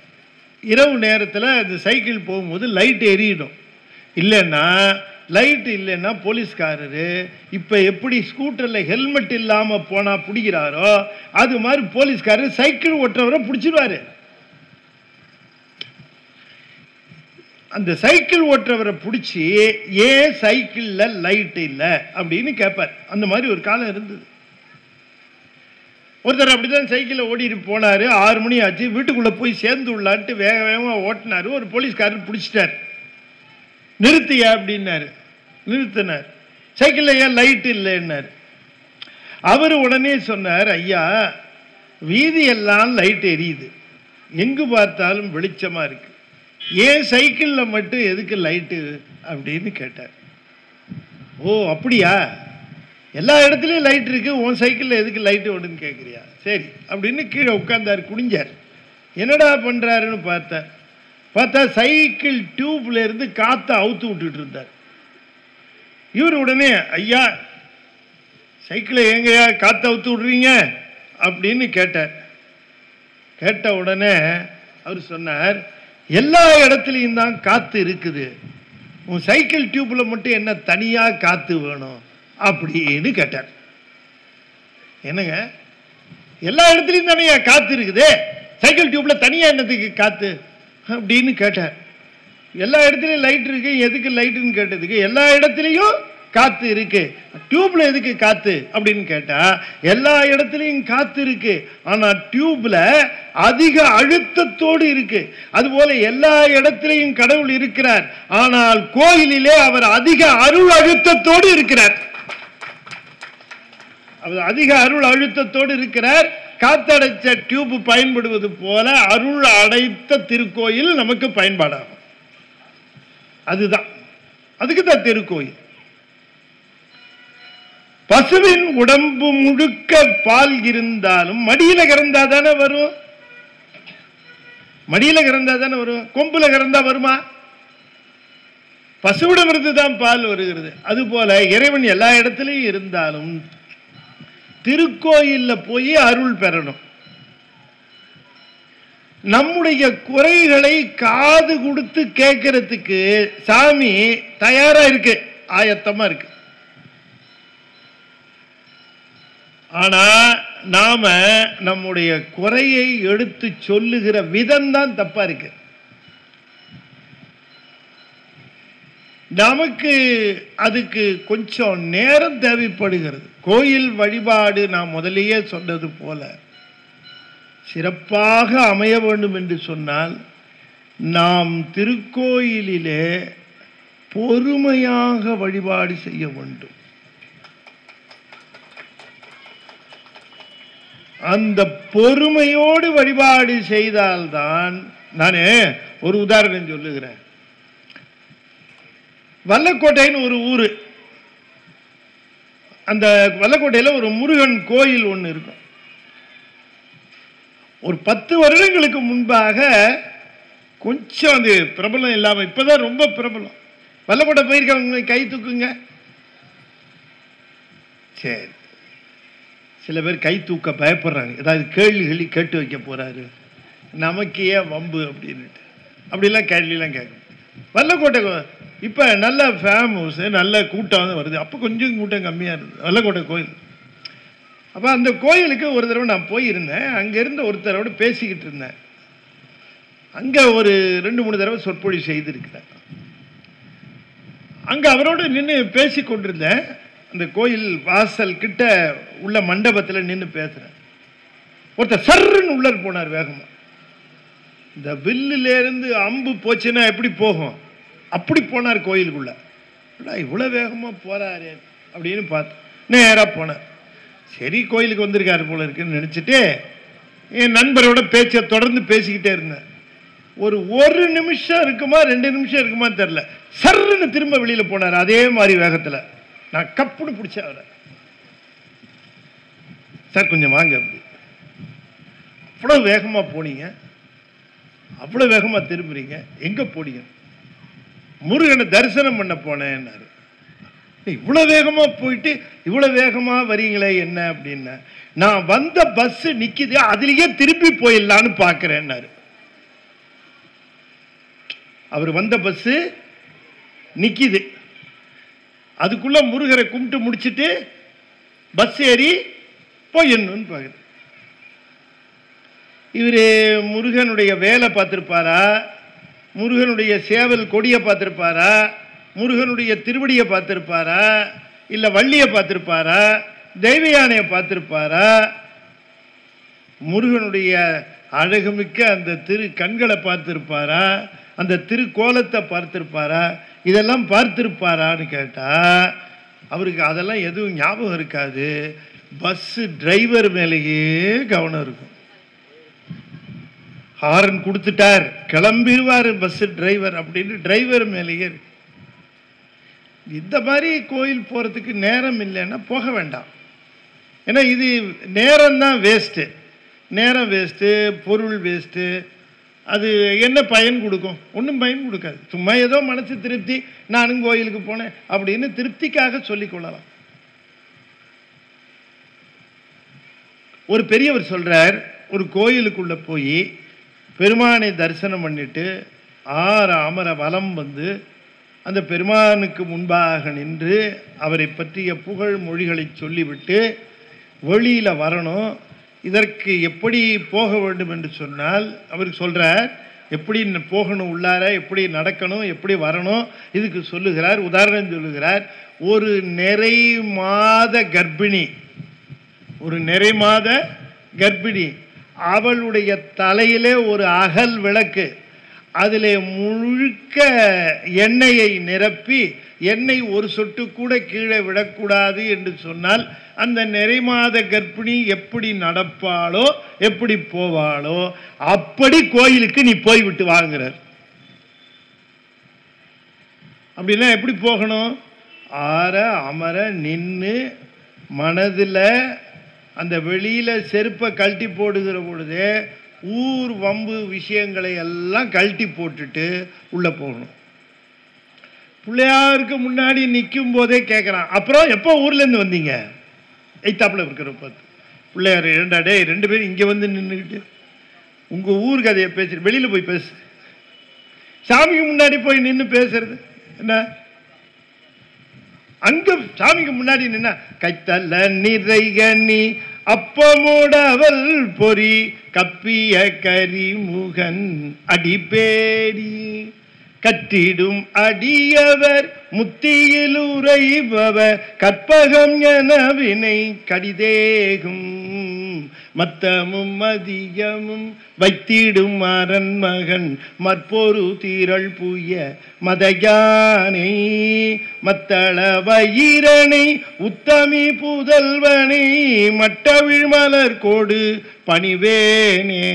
இரவு நேரத்தில் அந்த சைக்கிள் போகும்போது லைட் எரியணும். லைட் இல்லைன்னா போலீஸ்காரரு இப்போ எப்படி ஸ்கூட்டரில் ஹெல்மெட் இல்லாமல் போனால் பிடிக்கிறாரோ அது மாதிரி போலீஸ்காரர் சைக்கிள் ஓட்டுறவரை பிடிச்சிருவாரு. அந்த சைக்கிள் ஓட்டுறவரை பிடிச்சி ஏன் சைக்கிளில் லைட் இல்லை அப்படின்னு கேட்பார். அந்த மாதிரி ஒரு காலம் இருந்தது. ஒருத்தர் அப்படிதான் சைக்கிளில் ஓடிட்டு போனார். 6 மணி ஆச்சு, வீட்டுக்குள்ளே போய் சேர்ந்து உள்ளான்ட்டு வேக வேகமாக ஓட்டினார். ஒரு போலீஸ்காரர் பிடிச்சிட்டார். நிறுத்தியா அப்படின்னாரு. நிறுத்தினார். சைக்கிளில் ஏன் லைட் இல்லைன்னாரு. அவர் உடனே சொன்னார், ஐயா வீதியெல்லாம் லைட் எரியுது, எங்கு பார்த்தாலும் வெளிச்சமாக இருக்கு, ஏன் சைக்கிளில் மட்டும் எதுக்கு லைட்டு அப்படின்னு கேட்டார். ஓ அப்படியா, எல்லா இடத்துலையும் லைட் இருக்கு, உன் சைக்கிளில் எதுக்கு லைட்டு ஓடுன்னு கேட்குறியா, சரி அப்படின்னு கீழே உட்கார்ந்தார், குனிஞ்சார். என்னடா பண்ணுறாருன்னு பார்த்தா சைக்கிள் டியூப்ல இருந்து காற்றை அவுத்து விட்டுட்டு இருந்தார். இவர் உடனே, ஐயா சைக்கிளை எங்கயா காற்றை அவுத்து விடுறீங்க அப்படின்னு கேட்டார். கேட்ட உடனே அவர் சொன்னார், எல்லா இடத்துலையும் தான் காற்று இருக்குது, உன் சைக்கிள் டியூப்ல மட்டும் என்ன தனியாக காற்று வேணும் அப்படின்னு கேட்டார். என்னங்க, எல்லா இடத்துலையும் தானே காற்று இருக்குது, சைக்கிள் டியூப்ல தனியாக என்னத்துக்கு காற்று அப்படின்னு கேட்டார். எல்லா இடத்துலையும் லைட் இருக்கு, எதுக்கு லைட்டுன்னு கேட்டதுக்கு எல்லா இடத்துலையும் காற்று இருக்கு, டியூப்ல எதுக்கு காற்று அப்படின்னு கேட்டா எல்லா இடத்துலையும் காற்று இருக்கு, ஆனால் டியூப்ல அதிக அழுத்தத்தோடு இருக்கு. அதுபோல எல்லா இடத்திலையும் கடவுள் இருக்கிறார், ஆனால் கோயிலிலே அவர் அதிக அருள் அழுத்தத்தோடு இருக்கிறார். அவர் அதிக அருள் அழுத்தத்தோடு இருக்கிறார். காத்தடைச்ச டியூப் பயன்படுவது போல அருள் அடைத்த திருக்கோயில் நமக்கு பயன்பாடாகும். அதுதான், அதுக்கு தான் திருக்கோயில். பசுவின் உடம்பு முழுக்க பால் இருந்தாலும் மடியில கறந்தா தானே வரும், மடியில கறந்தா தானே வரும், கொம்புல கறந்தா வருமா? பசுவிடம் இருந்துதான் பால் வருகிறது. அதுபோல இறைவன் எல்லா இடத்திலையும் இருந்தாலும் திருக்கோயில்ல போய் அருள் பெறணும். நம்முடைய குறைகளை காது கொடுத்து கேட்கறதுக்கு சாமி தயாரா இருக்கு, ஆயத்தமா இருக்கு. ஆனா நாம நம்முடைய குறையை எடுத்து சொல்லுகிற விதம் தான் தப்பா இருக்கு. நமக்கு அதுக்கு கொஞ்சம் நேரம் தேவைப்படுகிறது. கோயில் வழிபாடு நான் முதலேயே சொன்னது போல சிறப்பாக அமைய வேண்டும் என்று சொன்னால் நாம் திருக்கோயிலிலே பொறுமையாக வழிபாடு செய்ய வேண்டும். அந்த பொறுமையோடு வழிபாடு செய்தால்தான். நான் ஒரு உதாரணம் சொல்லுகிறேன். வல்லக்கோட்டைன்னு ஒரு ஊரு, அந்த வல்லக்கோட்டையில் ஒரு முருகன் கோயில் ஒன்று இருக்கும். ஒரு 10 வருடங்களுக்கு முன்பாக கொஞ்சம் அது பிரபலம் இல்லாமல், இப்போதான் ரொம்ப பிரபலம். வல்லக்கோட்டை போயிருக்கவங்க கை தூக்குங்க. சரி, சில பேர் கை தூக்க பயப்படுறாங்க, ஏதாவது கேள்விகளி கேட்டு வைக்க போறாரு, நமக்கு ஏன் வம்பு அப்படின்னுட்டு அப்படிலாம் கேள்விலாம் கேட்கும். வல்லக்கோட்டை இப்போ நல்ல ஃபேமஸ், நல்ல கூட்டம் வருது. அப்போ கொஞ்சம் கூட்டம் கம்மியாக இருந்தது வல்லக்கோட்டை கோயில். அப்போ அந்த கோயிலுக்கு ஒரு தடவை நான் போயிருந்தேன். அங்கே இருந்த ஒருத்தரோடு பேசிக்கிட்டு இருந்தேன். அங்கே ஒரு 2-3 தடவை சொற்பொழி செய்திருக்கிறேன். அங்கே அவரோடு நின்று பேசி கொண்டிருந்தேன். அந்த கோயில் வாசல் கிட்ட உள்ள மண்டபத்தில் நின்று பேசுகிறேன். ஒருத்தர் சர்ன்னு உள்ள போனார் வேகமாக. இந்த வில்லிலேருந்து அம்பு போச்சுன்னா எப்படி போகும் அப்படி போனார் கோயிலுக்குள்ள. இவ்வளோ வேகமாக போறாரு அப்படின்னு பார்த்து நேராக போனார். சரி, கோயிலுக்கு வந்திருக்காரு போல இருக்குன்னு நினச்சிட்டு என் நண்பரோட பேச்சை தொடர்ந்து பேசிக்கிட்டே இருந்தேன். ஒரு நிமிஷம் இருக்குமா 2 நிமிஷம் இருக்குமா தெரியல, சர்ன்னு திரும்ப வெளியில் போனார் அதே மாதிரி வேகத்தில். நான் கப்புன்னு பிடிச்சேன் அவரை. சார் கொஞ்சம் வாங்க அப்படி. அவ்வளோ வேகமாக போனீங்க, அவ்வளோ வேகமாக திரும்புறீங்க, எங்கே போனீங்க? முருகனை தரிசனம் பண்ண போனேன்னாரு. இவ்வளோ வேகமாக போயிட்டு இவ்வளோ வேகமாக வரீங்களே என்ன அப்படின்னா, நான் வந்த பஸ் நிற்கிது, அதுலேயே திருப்பி போயிடலான்னு பார்க்குறேன்னாரு. அவர் வந்த பஸ் நிற்கிது, அதுக்குள்ள முருகரை கும்பிட்டு முடிச்சுட்டு பஸ் ஏறி போயிடணும்னு பார்க்குது. இவர் முருகனுடைய வேலை பார்த்துருப்பாரா, முருகனுடைய சேவல் கொடியை பார்த்துருப்பாரா, முருகனுடைய திருவடியை பார்த்துருப்பாரா, இல்லை வள்ளியை பார்த்துருப்பாரா, தெய்வ யானையை பார்த்துருப்பாரா, முருகனுடைய அழகுமிக்க அந்த திரு கண்களை பார்த்துருப்பாரா, அந்த திருக்கோலத்தை பார்த்துருப்பாரா, இதெல்லாம் பார்த்துருப்பாரான்னு கேட்டால் அவருக்கு அதெல்லாம் எதுவும் ஞாபகம் இருக்காது. பஸ்ஸு டிரைவர் மேலேயே கவனம் இருக்கும். ஹாரன் கொடுத்துட்டார், கிளம்பிடுவார் பஸ்ஸு டிரைவர் அப்படின்னு டிரைவர் மேலேயே இருக்கு. இந்த மாதிரி கோயில் போகிறதுக்கு நேரம் இல்லைன்னா போக வேண்டாம். ஏன்னா இது நேரம் தான் வேஸ்ட்டு, நேரம் வேஸ்ட்டு, பொருள் வேஸ்ட்டு. அது என்ன பயன் கொடுக்கும்? ஒன்றும் பயன் கொடுக்காது. சும்மா ஏதோ மனசு திருப்தி, நானும் கோயிலுக்கு போனேன் அப்படின்னு திருப்திக்காக சொல்லிக்கொள்ளலாம். ஒரு பெரியவர் சொல்கிறார், ஒரு கோயிலுக்குள்ளே போய் பெருமானை தரிசனம் பண்ணிட்டு 6 அமர வலம் வந்து அந்த பெருமானுக்கு முன்பாக நின்று அவரை பற்றிய புகழ் மொழிகளை சொல்லிவிட்டு வெளியில் வரணும். இதற்கு எப்படி போக வேண்டும் என்று சொன்னால் அவருக்கு சொல்கிறார், எப்படி போகணும், உள்ளார எப்படி நடக்கணும், எப்படி வரணும், இதுக்கு சொல்லுகிறார். உதாரணம் சொல்லுகிறார். ஒரு நிறை மாத கர்ப்பிணி, ஒரு நிறை மாத கர்ப்பிணி, அவளுடைய தலையிலே ஒரு அகல் விளக்கு, அதிலே முழுக்க எண்ணெயை நிரப்பி எண்ணெய் ஒரு சொட்டு கூட கீழே விடக்கூடாது என்று சொன்னால் அந்த நிறைமாத கர்ப்பிணி எப்படி நடப்பாளோ எப்படி போவாளோ அப்படி கோயிலுக்கு நீ போய்விட்டு வாங்குறார். அப்படின்னா எப்படி போகணும்? ஆற அமர நின்று மனதில் அந்த வெளியில் செருப்பை கழட்டி போடுகிற பொழுது ஊர் வம்பு விஷயங்களை எல்லாம் கழட்டி போட்டுட்டு உள்ளே போகணும். பிள்ளையாருக்கு முன்னாடி நிற்கும் போதே கேட்குறான், அப்புறம் எப்போ ஊர்லேருந்து வந்தீங்க? எய்த்தாப்பில் இருக்கிற பார்த்து பிள்ளையார் 2 டே 2 பேரும் இங்கே வந்து நின்றுக்கிட்டு உங்கள் ஊர் கதையை பேசுகிற, வெளியில் போய் பேசு. சாமிக்கு முன்னாடி போய் நின்று பேசுறது என்ன? அங்க சாமிக்கு முன்னாடி நின்னா கைத்தல்ல நிறைக நீ அப்பமோடவள் பொறி கப்பிய கரிமுகன் அடிப்பேடி கட்டிடும் அடியவர் முத்தியில் உரைபவர் கற்பகம் என வினை கடிதேகும் மத்தமும் மதியமும் வைத்திடும் அரண் மகன் மற்பொரு தீரள் புய மதயானை மத்தள வயிரனை உத்தமி புதல்வனை மட்டவிழ் மலர் கோடு பணிவேனே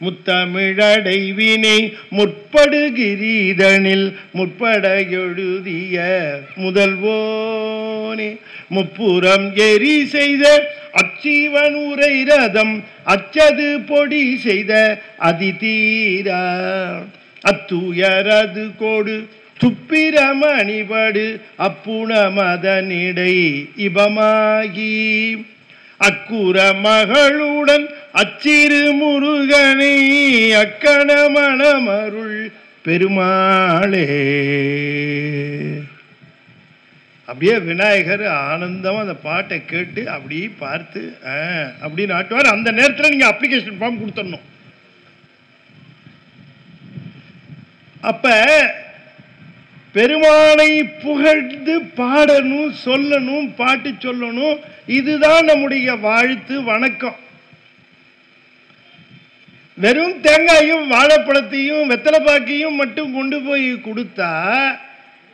முத்தமிழடைவினை முற்படுகிரீதனில் முற்பட எழுதிய முதல்வோனே முப்புறம் எரி செய்த அச்சீவன் உரை ரதம் அச்சது பொடி செய்த அதிதீரா அத்துயரது கோடு துப்பிரமணிபடு அப்புண மதனிடை இபமாகி அக்குற மகளுடன் அச்சிறு முருகனை அக்கண மணமருள் பெருமாளே. அப்படியே விநாயகர் ஆனந்தமாக அந்த பாட்டை கேட்டு அப்படி பார்த்து அப்படின்னு ஆட்டுவார். அந்த நேரத்தில் நீங்கள் அப்ளிகேஷன் ஃபார்ம் கொடுத்துடணும். அப்போ பெருமானை புகழ்ந்து பாடணும், சொல்லணும், பாட்டு சொல்லணும். இதுதான் நம்முடைய வாழ்த்து வணக்கம். வெறும் தேங்காயும் வாழைப்பழத்தையும் வெத்தலைப்பாக்கையும் மட்டும் கொண்டு போய் கொடுத்தா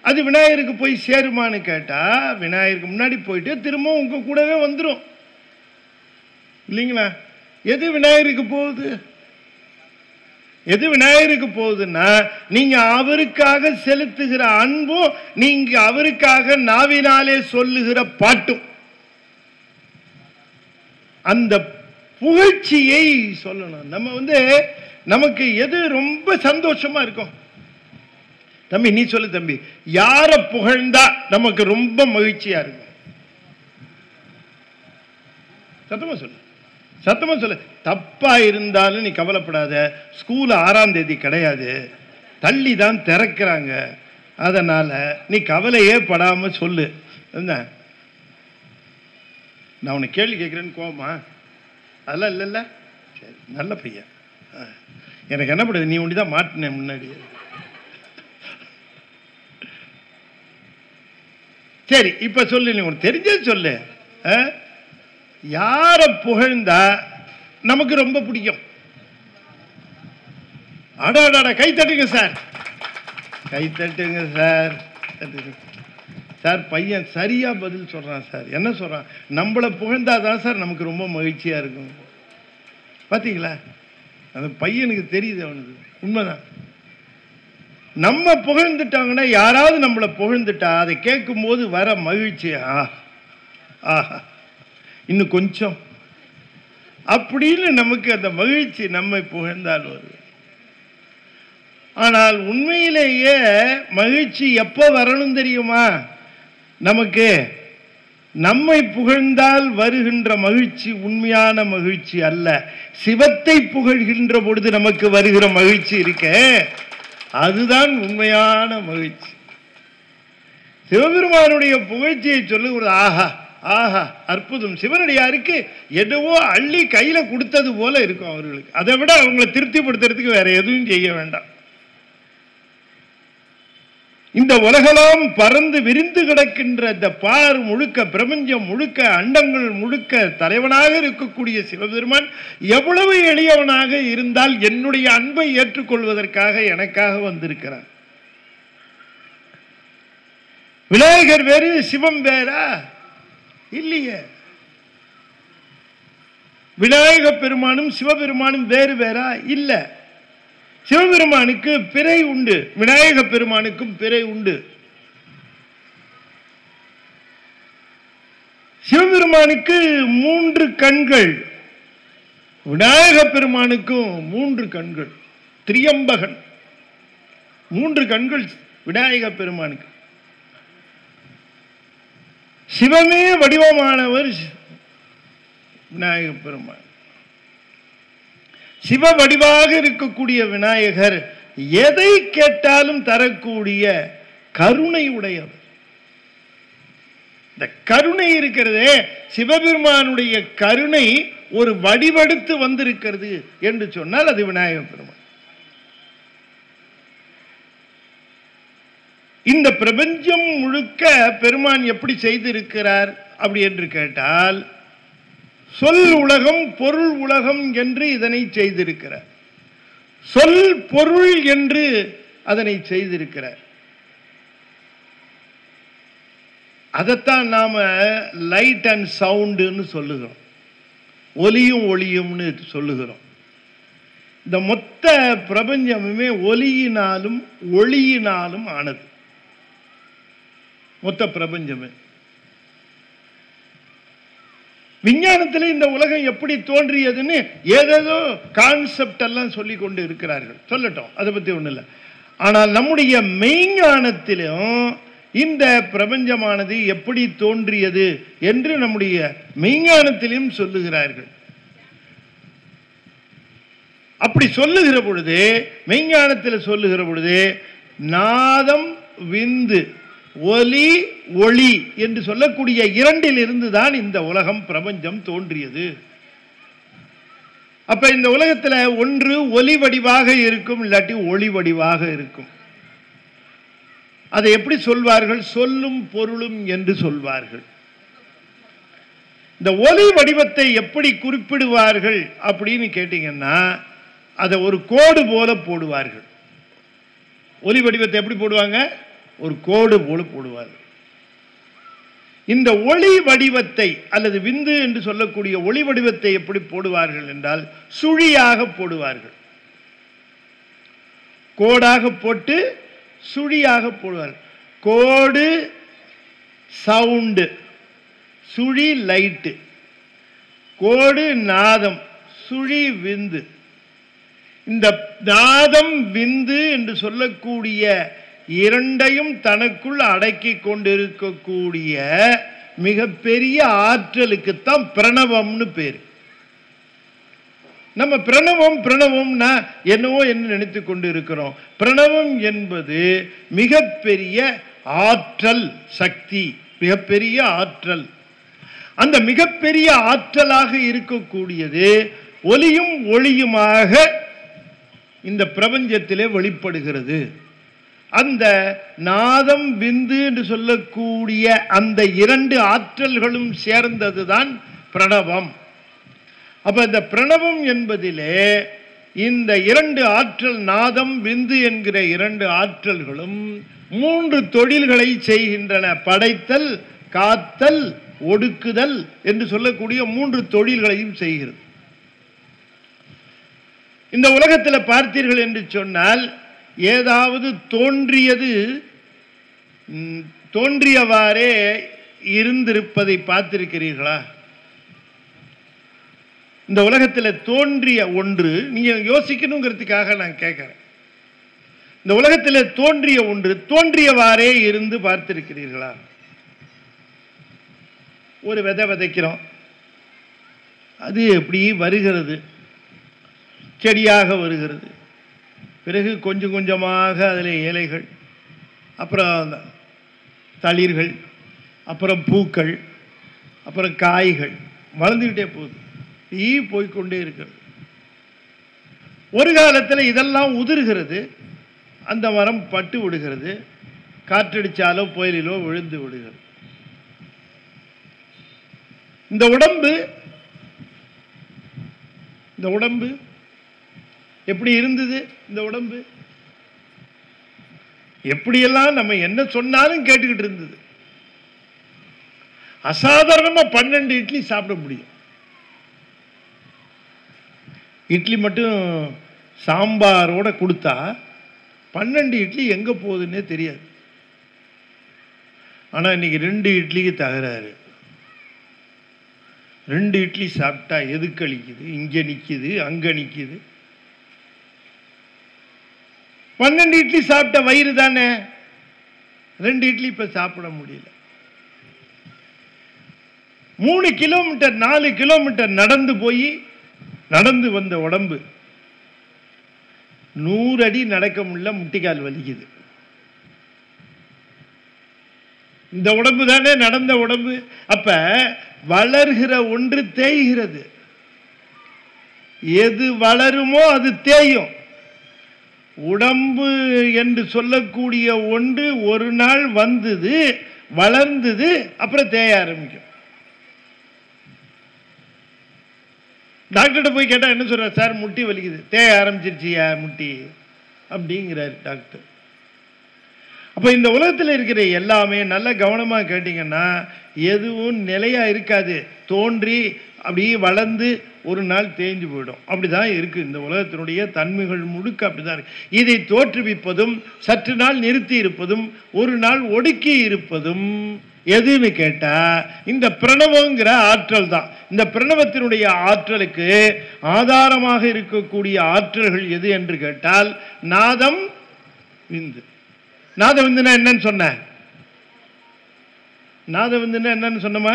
அது விநாயகருக்கு போய் சேருமான்னு கேட்டா விநாயகருக்கு முன்னாடி போயிட்டு திரும்பவும் உங்க கூடவே வந்துடும் இல்லைங்களா? எது விநாயகருக்கு போகுது? எது விநாயகருக்கு போகுதுன்னா நீங்க அவருக்காக செலுத்துகிற அன்பும் நீங்க அவருக்காக நாவினாலே சொல்லுகிற பாட்டும். அந்த புகழ்ச்சியை சொல்லணும். நம்ம நமக்கு எது ரொம்ப சந்தோஷமா இருக்கும்? தம்பி நீ சொல்லு தம்பி, யார புகழ்ந்தா நமக்கு ரொம்ப மகிழ்ச்சியா இருக்கும்? சத்தமா சொல்லு, சத்தமா சொல்லு. தப்பா இருந்தாலும் நீ கவலைப்படாத, ஸ்கூல் 6ஆம் தேதி கிடையாது, தள்ளி தான் திறக்கிறாங்க, அதனால நீ கவலையே படாம சொல்லு. என்ன நான் உன்னை கேள்வி கேட்கிறேன்னு கோவமா? அதெல்லாம் இல்லைல்ல, சரி நல்ல பையன். எனக்கு என்ன பண்ணுது, நீ ஒண்டிதான் மாட்டின முன்னாடி. சரி இப்ப சொல்லு, நீ உனக்கு தெரிஞ்சது சொல்லு. யார புகழ்ந்தா நமக்கு ரொம்ப பிடிக்கும்? அடாடா கை தட்டுங்க சார், கை தட்டுங்க சார். சார் பையன் சரியா பதில் சொல்றான் சார். என்ன சொல்றான்? நம்மளை புகழ்ந்தாதான் சார் நமக்கு ரொம்ப மகிழ்ச்சியா இருக்கும். பாத்தீங்களா, அந்த பையனுக்கு தெரியுது, அவனுக்கு உண்மைதான். நம்ம புகழ்ந்துட்டாங்கன்னா, யாராவது நம்மளை புகழ்ந்துட்டா அதை கேட்கும் போது வர மகிழ்ச்சி, ஆஹா இன்னும் கொஞ்சம் அப்படின்னு நமக்கு அந்த மகிழ்ச்சி நம்மை புகழ்ந்தால் வரும். ஆனால் உண்மையிலேயே மகிழ்ச்சி எப்போ வரணும் தெரியுமா? நமக்கு நம்மை புகழ்ந்தால் வருகின்ற மகிழ்ச்சி உண்மையான மகிழ்ச்சி அல்ல. சிவத்தை புகழ்கின்ற பொழுது நமக்கு வருகிற மகிழ்ச்சி இருக்கே, அதுதான் உண்மையான மகிழ்ச்சி. சிவபெருமானுடைய புகழ்ச்சியை சொல்லுகிறது, ஆஹா ஆஹா அற்புதம், சிவனடியாருக்கு என்னவோ அள்ளி கையில கொடுத்தது போல இருக்கும் அவர்களுக்கு. அதை விட அவங்களை திருப்திப்படுத்துறதுக்கு வேற எதுவும் செய்ய வேண்டாம். இந்த உலகெல்லாம் பறந்து விரிந்து கிடக்கின்ற இந்த பார் முழுக்க, பிரபஞ்சம் முழுக்க, அண்டங்கள் முழுக்க தலைவனாக இருக்கக்கூடிய சிவபெருமான் எவ்வளவு எளியவனாக இருந்தால் என்னுடைய அன்பை ஏற்றுக்கொள்வதற்காக எனக்காக வந்திருக்கிறார். விநாயகர் வேறு சிவம் வேறா? இல்லையே. விநாயக பெருமானும் சிவபெருமானும் வேறு வேறா? இல்ல. சிவபெருமானுக்கு பிறை உண்டு, விநாயக பெருமானுக்கும் பிறை உண்டு. சிவபெருமானுக்கு 3 கண்கள், விநாயக பெருமானுக்கும் 3 கண்கள். திரியம்பகன் 3 கண்கள் விநாயக பெருமானுக்கு. சிவமே வடிவமானவர் விநாயக பெருமான். சிவ வடிவாக இருக்கக்கூடிய விநாயகர் எதை கேட்டாலும் தரக்கூடிய கருணை உடையவர். இந்த கருணை இருக்கிறதே, சிவபெருமானுடைய கருணை ஒரு வடிவெடுத்து வந்திருக்கிறது என்று சொன்னால் அது விநாயக பெருமான். இந்த பிரபஞ்சம் முழுக்க பெருமான் எப்படி செய்திருக்கிறார் அப்படி என்று கேட்டால், சொல் உலகம் பொருள் உலகம் என்று இதனை செய்திருக்கிறார். சொல் பொருள் என்று அதனை செய்திருக்கிறார். அதைத்தான் நாம லைட் அண்ட் சவுண்டுன்னு சொல்லுகிறோம், ஒலியும் ஒளியும்னு சொல்லுகிறோம். இந்த மொத்த பிரபஞ்சமுமே ஒலியினாலும் ஒளியினாலும் ஆனது. மொத்த பிரபஞ்சமே. விஞ்ஞானத்தில் இந்த உலகம் எப்படி தோன்றியதுன்னு ஏதேதோ கான்செப்ட் எல்லாம் சொல்லிக் கொண்டு இருக்கிறார்கள், சொல்லட்டும், அதை பத்தி ஒண்ணு இல்லை. ஆனால் நம்முடைய மெய்ஞானத்திலும் இந்த பிரபஞ்சமானது எப்படி தோன்றியது என்று நம்முடைய மெய்ஞானத்திலும் சொல்லுகிறார்கள். அப்படி சொல்லுகிற பொழுது, மெய்ஞானத்தில் சொல்லுகிற பொழுது, நாதம் விந்து ஒலி ஒளி என்று சொல்லக்கூடிய இரண்டில் இருந்து தான் இந்த உலகம் பிரபஞ்சம் தோன்றியது. அப்ப இந்த உலகத்தில் ஒன்று ஒலி வடிவாக இருக்கும், இல்லாட்டி ஒளி வடிவாக இருக்கும். அதை எப்படி சொல்வார்கள்? சொல்லும் பொருளும் என்று சொல்வார்கள். இந்த ஒலி வடிவத்தை எப்படி குறிப்பிடுவார்கள் அப்படின்னு கேட்டீங்கன்னா, அதை ஒரு கோடு போல போடுவார்கள். ஒலி வடிவத்தை எப்படி போடுவாங்க? ஒரு கோடு போல போடுவார்கள். இந்த ஒளி வடிவத்தை அல்லது விந்து என்று சொல்லக்கூடிய ஒளி வடிவத்தை எப்படி போடுவார்கள் என்றால், சுழியாக போடுவார்கள். கோடாக போட்டு சுழியாக போடுவார்கள். கோடு சவுண்டு, சுழி லைட்டு. கோடு நாதம், சுழி விந்து. இந்த நாதம் விந்து என்று சொல்லக்கூடிய இரண்டையும் தனக்குள் அடக்கி கொண்டிருக்கக்கூடிய மிகப்பெரிய ஆற்றலுக்குத்தான் பிரணவம்னு பேரு. நம்ம பிரணவம்னா என்னவோ என்ன நினைத்து கொண்டு இருக்கிறோம். பிரணவம் என்பது மிகப்பெரிய ஆற்றல், சக்தி, மிகப்பெரிய ஆற்றல். அந்த மிகப்பெரிய ஆற்றலாக இருக்கக்கூடியது ஒலியும் ஒளியுமாக இந்த பிரபஞ்சத்திலே வெளிப்படுகிறது. அந்த நாதம் விந்து என்று சொல்லக்கூடிய அந்த இரண்டு ஆற்றல்களும் சேர்ந்ததுதான் பிரணவம். அப்ப இந்த பிரணவம் என்பதிலே இந்த இரண்டு ஆற்றல், நாதம் விந்து என்கிற இரண்டு ஆற்றல்களும் மூன்று தொழில்களை செய்கின்றன. படைத்தல், காத்தல், ஒடுக்குதல் என்று சொல்லக்கூடிய மூன்று தொழில்களையும் செய்கிறது. இந்த உலகத்தில் பார்த்தீர்கள் என்று சொன்னால், ஏதாவது தோன்றியது தோன்றியவாறே இருந்திருப்பதை பார்த்திருக்கிறீர்களா? இந்த உலகத்தில் தோன்றிய ஒன்று, நீங்க யோசிக்கணுங்கிறதுக்காக நான் கேட்கிறேன். இந்த உலகத்தில் தோன்றிய ஒன்று தோன்றியவாறே இருந்து பார்த்திருக்கிறீர்களா? ஒரு விதை விதைக்கிறோம், அது எப்படி வருகிறது, செடியாக வருகிறது. பிறகு கொஞ்சம் கொஞ்சமாக அதில் இலைகள், அப்புறம் தளிர்கள், அப்புறம் பூக்கள், அப்புறம் காய்கள் வளர்ந்துக்கிட்டே போகுது. போய்கொண்டே இருக்கிறது. ஒரு காலத்தில் இதெல்லாம் உதிர்கிறது, அந்த மரம் பட்டு விடுகிறது, காற்றடிச்சாலோ புயலிலோ விழுந்து விடுகிறது. இந்த உடம்பு எப்படி இருந்தது? இந்த உடம்பு எப்படியெல்லாம் நம்ம என்ன சொன்னாலும் கேட்டுக்கிட்டு இருந்தது. அசாதாரணமா 12 இட்லி சாப்பிட முடியும். இட்லி மட்டும் சாம்பாரோட கொடுத்தா 12 இட்லி எங்க போகுதுன்னே தெரியாது. ஆனா இன்னைக்கு 2 இட்லிக்கு தகராறு. 2 இட்லி சாப்பிட்டா எதுக்கு அளிக்குது, இங்க நிக்குது, அங்க நிக்குது. 12 இட்லி சாப்பிட்ட வயிறு தானே. 2 இட்லி இப்ப சாப்பிட முடியல. 3 கிலோமீட்டர் 4 கிலோமீட்டர் நடந்து வந்த உடம்பு 100 அடி நடக்க முடியல, முட்டிக்கால் வலிக்குது. இந்த உடம்பு தானே நடந்த உடம்பு. அப்ப வளர்கிற ஒன்று தேய்கிறது. எது வளருமோ அது தேயும். உடம்பு என்று சொல்லக்கூடிய ஒன்று ஒரு நாள் வந்தது, வளர்ந்தது, அப்புறம் தேய ஆரம்பிக்கும். டாக்டர்கிட்ட போய் கேட்டா என்ன சொல்ற? சார் முட்டி வலிக்குது, தேய ஆரம்பிச்சிருச்சியா முட்டி அப்படிங்கிறார் டாக்டர். அப்ப இந்த உலகத்தில் இருக்கிற எல்லாமே நல்ல கவனமா கேட்டீங்கன்னா எதுவும் நிலையா இருக்காது. தோன்றி அப்படியே வளர்ந்து ஒரு நாள் தேஞ்சு போயிடும். அப்படிதான் இருக்கு இந்த உலகத்தினுடைய தன்மைகள் முழுக்க. அப்படிதான் இருக்கு. இதை தோற்றுவிப்பதும் சற்று நாள் நிறுத்தி இருப்பதும் ஒரு நாள் ஒடுக்கி இருப்பதும் எதுன்னு கேட்டா இந்த பிரணவங்கிற ஆற்றல் தான். இந்த பிரணவத்தினுடைய ஆற்றலுக்கு ஆதாரமாக இருக்கக்கூடிய ஆற்றல்கள் எது என்று கேட்டால் நாதம் விந்து. நாத விந்துனா என்னன்னு சொன்ன? நாத விந்துனா என்னன்னு சொன்னமா?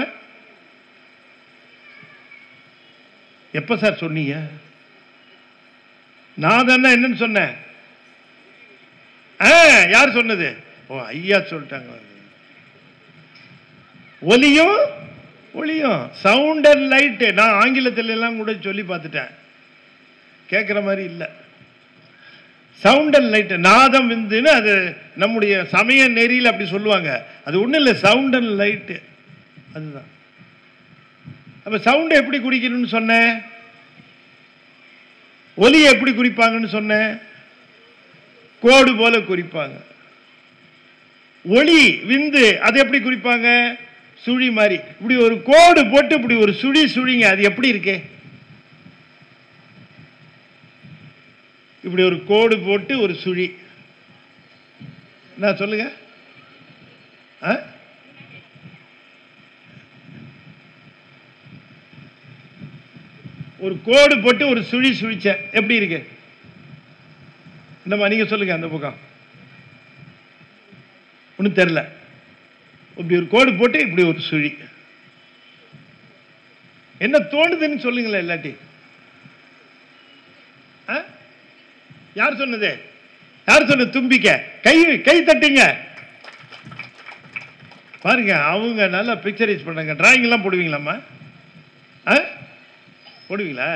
எப்ப சார் சொன்னீங்க? நாதன்னா என்னன்னு சொன்ன? யார் சொன்னது? ஓ ஐயா சொல்லிட்டாங்க. ஒலியும் ஒளியும், சவுண்ட் அண்ட் லைட். நான் ஆங்கிலத்தில் எல்லாம் கூட சொல்லி பார்த்துட்டேன், கேட்குற மாதிரி இல்லை. சவுண்ட் அண்ட் லைட், நாதம் விந்துன்னு அது நம்முடைய சமய நெறியில் அப்படி சொல்லுவாங்க. அது ஒன்றும் இல்லை, சவுண்ட் அண்ட் லைட்டு அதுதான். அப்ப சவுண்டை எப்படி குறிக்கணும்னு சொன்னேன்? ஒலியை எப்படி குறிப்பாங்கன்னு சொன்னேன்? கோடு போல குறிப்பாங்க. ஒளி விந்து அதை எப்படி குறிப்பாங்க? சுழி மாதிரி. இப்படி ஒரு கோடு போட்டு இப்படி ஒரு சுழி சுழிங்க. அது எப்படி இருக்கு? இப்படி ஒரு கோடு போட்டு ஒரு சுழி. நான் சொல்லுங்க. ஒரு கோடு போட்டு ஒரு சுழி சுழிச்ச எப்படி இருக்கு? என்னம்மா நீங்க சொல்லுங்க. அந்த பக்கம் ஒன்றும் தெரியல. இப்படி ஒரு கோடு போட்டு இப்படி ஒரு சுழி, என்ன தோணுதுன்னு சொல்லுங்களேன். இல்லாட்டி யார் சொன்னது? யார் சொன்னது? தும்பிக்க கை கை தட்டுங்க பாருங்க. அவங்க நல்லா பிக்சரைஸ் பண்ணாங்க. டிராயிங் எல்லாம் போடுவீங்களாம்மா? போடுவீங்களா?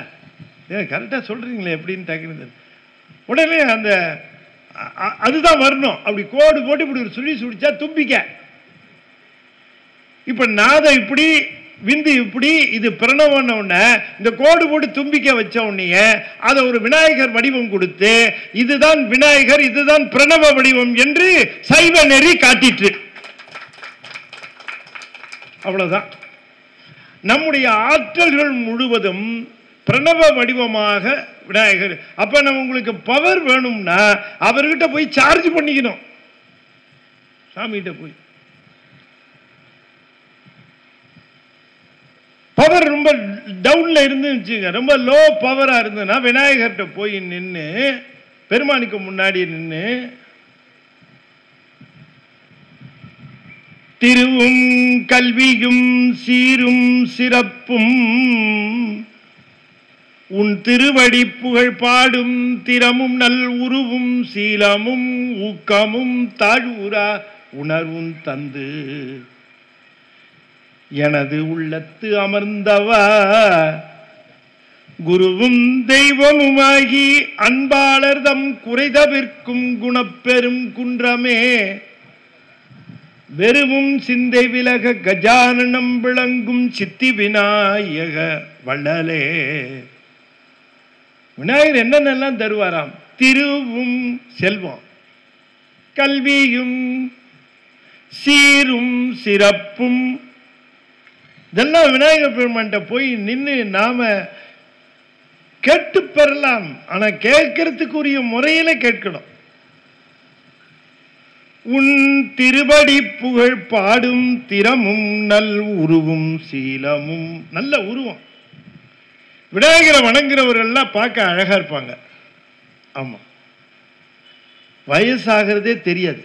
கரெக்டாக சொல்றீங்களே எப்படின்னு டக்குன்னு உடனே அந்த அதுதான் வரணும். அப்படி கோடு போட்டு இப்படி ஒரு சுழி சுழிச்சா தும்பிக்க. இப்ப நாதம் இப்படி, விந்து இப்படி, இது பிரணவன உடனே இந்த கோடு போட்டு தும்பிக்க வச்ச உடனே அதை ஒரு விநாயகர் வடிவம் கொடுத்து இதுதான் விநாயகர், இதுதான் பிரணவ வடிவம் என்று சைவ நெறி காட்டிற்று. அவ்வளவுதான். நம்முடைய ஆற்றல்கள் முழுவதும் பிரணவ வடிவமாக விநாயகர். அப்ப நம்ம உங்களுக்கு பவர் வேணும்னா அவர்கிட்ட போய் சார்ஜ் பண்ணிக்கணும். சாமிகிட்ட போய் பவர் ரொம்ப டவுன்ல இருந்துச்சுங்க, ரொம்ப லோ பவரா இருந்ததுன்னா விநாயகர்கிட்ட போய் நின்று, பெருமானுக்கு முன்னாடி நின்று, திருவும் கல்வியும் சீரும் சிறப்பும் உன் திருவடி புகழ் பாடும் திறமும் நல் உருவும் சீலமும் ஊக்கமும் தாழ்வுரா உணர்வும் தந்து எனது உள்ளத்து அமர்ந்தவா குருவும் தெய்வமுமாகி அன்பாளர் தம் குறைதவிர்க்கும் குணப்பெரும் குன்றமே வெறுவும் சிந்தை விலக கஜானனம் விளங்கும் சித்தி விநாயக வள்ளலே. விநாயகர் என்னென்னலாம் தருவாராம்? திருவும் செல்வம், கல்வியும் சீரும் சிறப்பும். இதெல்லாம் விநாயகர் பெருமான்கிட்ட போய் நின்று நாம கேட்டு பெறலாம். ஆனா கேட்கறதுக்குரிய முறையில கேட்கணும். உன் திருவடி புகழ் பாடும் திறமும் நல் உருவும் சீலமும். நல்ல உருவம். விநாயகரை வணங்குறவர்கள்லாம் பார்க்க அழகா இருப்பாங்க. ஆமா, வயசாகிறதே தெரியாது.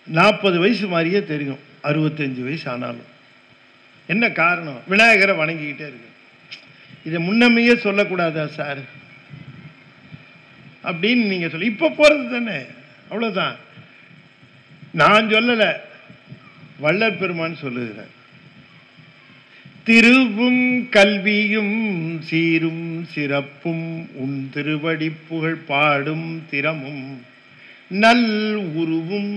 40 வயசு மாதிரியே தெரியும் 65 வயசு ஆனாலும். என்ன காரணம்? விநாயகரை வணங்கிக்கிட்டே இருக்கு. இதை முன்னமையே சொல்லக்கூடாதா சார் அப்படின்னு நீங்க சொல்ல, இப்ப போறது தானே, அவ்வளவுதான். நான் சொல்லல, வள்ளற் பெருமான் சொல்லுகிறார். திருவும் கல்வியும் சீரும் சிறப்பும் உன் திருவடி புகழ் பாடும் திறமும் நல் உருவும்.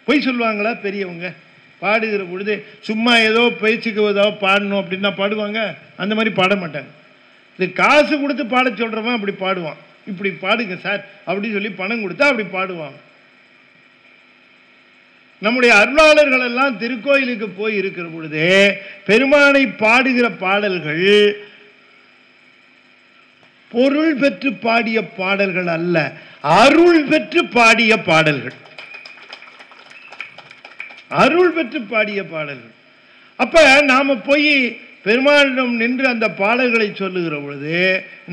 பொய் சொல்லுவாங்களா பெரியவங்க? பாடுகிற பொழுது சும்மா ஏதோ பேச்சுக்கு ஏதோ பாடணும் அப்படின்னா பாடுவாங்க? அந்த மாதிரி பாட மாட்டாங்க. இது காசு கொடுத்து பாட சொல்றவன் அப்படி பாடுவான். இப்படி பாடுங்க சார் அப்படின்னு சொல்லி பணம் கொடுத்தா அப்படி பாடுவாங்க. நம்முடைய அருளாளர்கள் எல்லாம் திருக்கோயிலுக்கு போய் இருக்கிற பொழுது பெருமானை பாடுகிற பாடல்கள் பொருள் பெற்று பாடிய பாடல்கள் அல்ல, அருள் பெற்று பாடிய பாடல்கள். அருள் பெற்று பாடிய பாடல்கள். அப்ப நாம போய் பெருமானிடம் நின்று அந்த பாடல்களை சொல்லுகிற பொழுது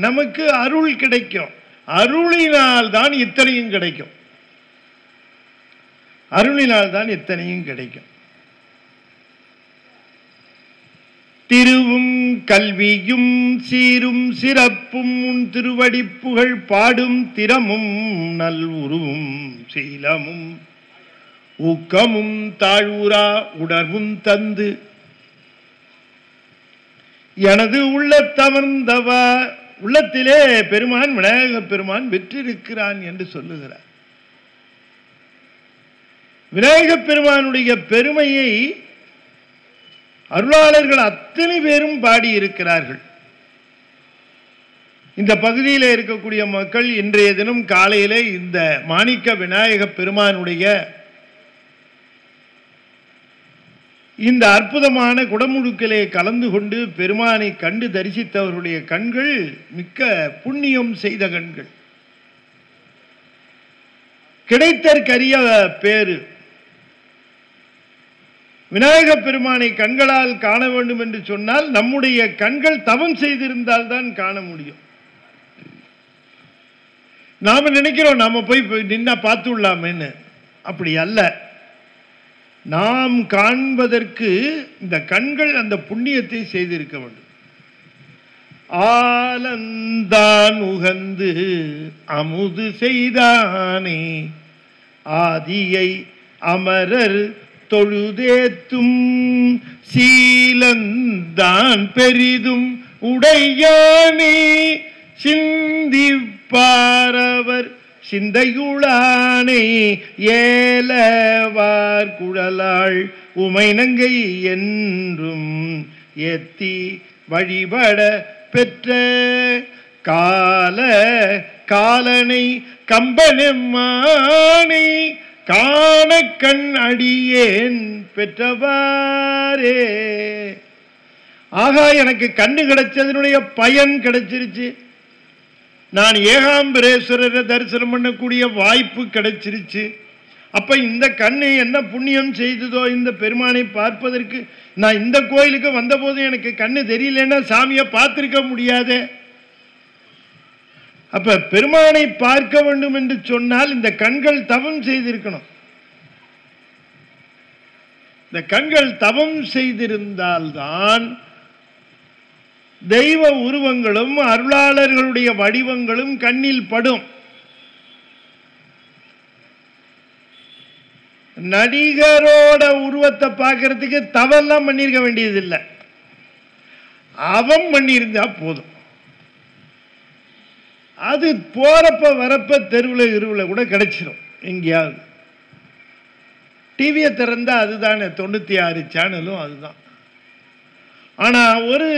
நமக்கு அருள் கிடைக்கும். அருளினால் தான் இத்தனையும் கிடைக்கும். அருளினால் தான் இத்தனையும் கிடைக்கும். திருவும் கல்வியும் சீரும் சிறப்பும் உன் திருவடி புகழ் பாடும் திறமும் நல் உருவும் சீலமும் ஊக்கமும் தாழ்வுரா உணர்வும் தந்து எனது உள்ளத்தமர்ந்தவா. உள்ளத்திலே பெருமான் விநாயக பெருமான் வெற்றிருக்கிறான் என்று சொல்லுகிறார். விநாயக பெருமானுடைய பெருமையை அருளாளர்கள் அத்தனை பேரும் பாடியிருக்கிறார்கள். இந்த பகுதியில் இருக்கக்கூடிய மக்கள் இன்றைய தினம் காலையிலே இந்த மாணிக்க விநாயக பெருமானுடைய இந்த அற்புதமான குடமுழுக்கிலே கலந்து கொண்டு பெருமானை கண்டு தரிசித்தவருடைய கண்கள் மிக்க புண்ணியம் செய்த கண்கள். கிடைத்தற்கரிய பேரு. விநாயக பெருமானை கண்களால் காண வேண்டும் என்று சொன்னால் நம்முடைய கண்கள் தவம் செய்திருந்தால் தான் காண முடியும். நாம நினைக்கிறோம் நாம போய் நின்னா பார்த்து விடலாமேன்னு. அப்படி அல்ல. நாம் காண்பதற்கு இந்த கண்கள் அந்த புண்ணியத்தை செய்திருக்க வேண்டும். ஆலந்தான் உகந்து அமுது செய்தானே ஆதியை அமரர் தொழுதேத்தும் சீலந்தான் பெரிதும் உடையானே சிந்திப்பாரவர் சிந்தையுளானே ஏலவார் குழலாள் உமைநங்கை என்றும் எத்தி வழிபட பெற்ற கால காலனை கம்பனெம்மானை காண கண் அடியேன் பெற்றவாரே. ஆகா, எனக்கு கண்ணு கிடைச்சதனுடைய பயன் கிடைச்சிருச்சு. நான் ஏகாம்பரேஸ்வரரை தரிசனம் பண்ணக்கூடிய வாய்ப்பு கிடைச்சிருச்சு. அப்ப இந்த கண்ணு என்ன புண்ணியம் செய்ததோ இந்த பெருமானை பார்ப்பதற்கு. நான் இந்த கோயிலுக்கு வந்த போது எனக்கு கண்ணு தெரியலன்னா சாமியை பார்த்திருக்க முடியாது. அப்ப பெருமானை பார்க்க வேண்டும் என்று சொன்னால் இந்த கண்கள் தவம் செய்திருக்கணும். இந்த கண்கள் தவம் செய்திருந்தால்தான் தெய்வ உருவங்களும் அருளாளர்களுடைய வடிவங்களும் கண்ணில் படும். நடிகரோட உருவத்தை பார்க்கறதுக்கு தவெல்லாம் பண்ணிருக்க வேண்டியதில்லை, அவன் பண்ணியிருந்தா போதும். அது போறப்ப வரப்ப தெருவில் இருவில் கூட கிடைச்சிடும். எங்கேயாவது டிவியை திறந்தா அதுதானே, 96 சேனலும் அதுதான். ஆனா ஒரு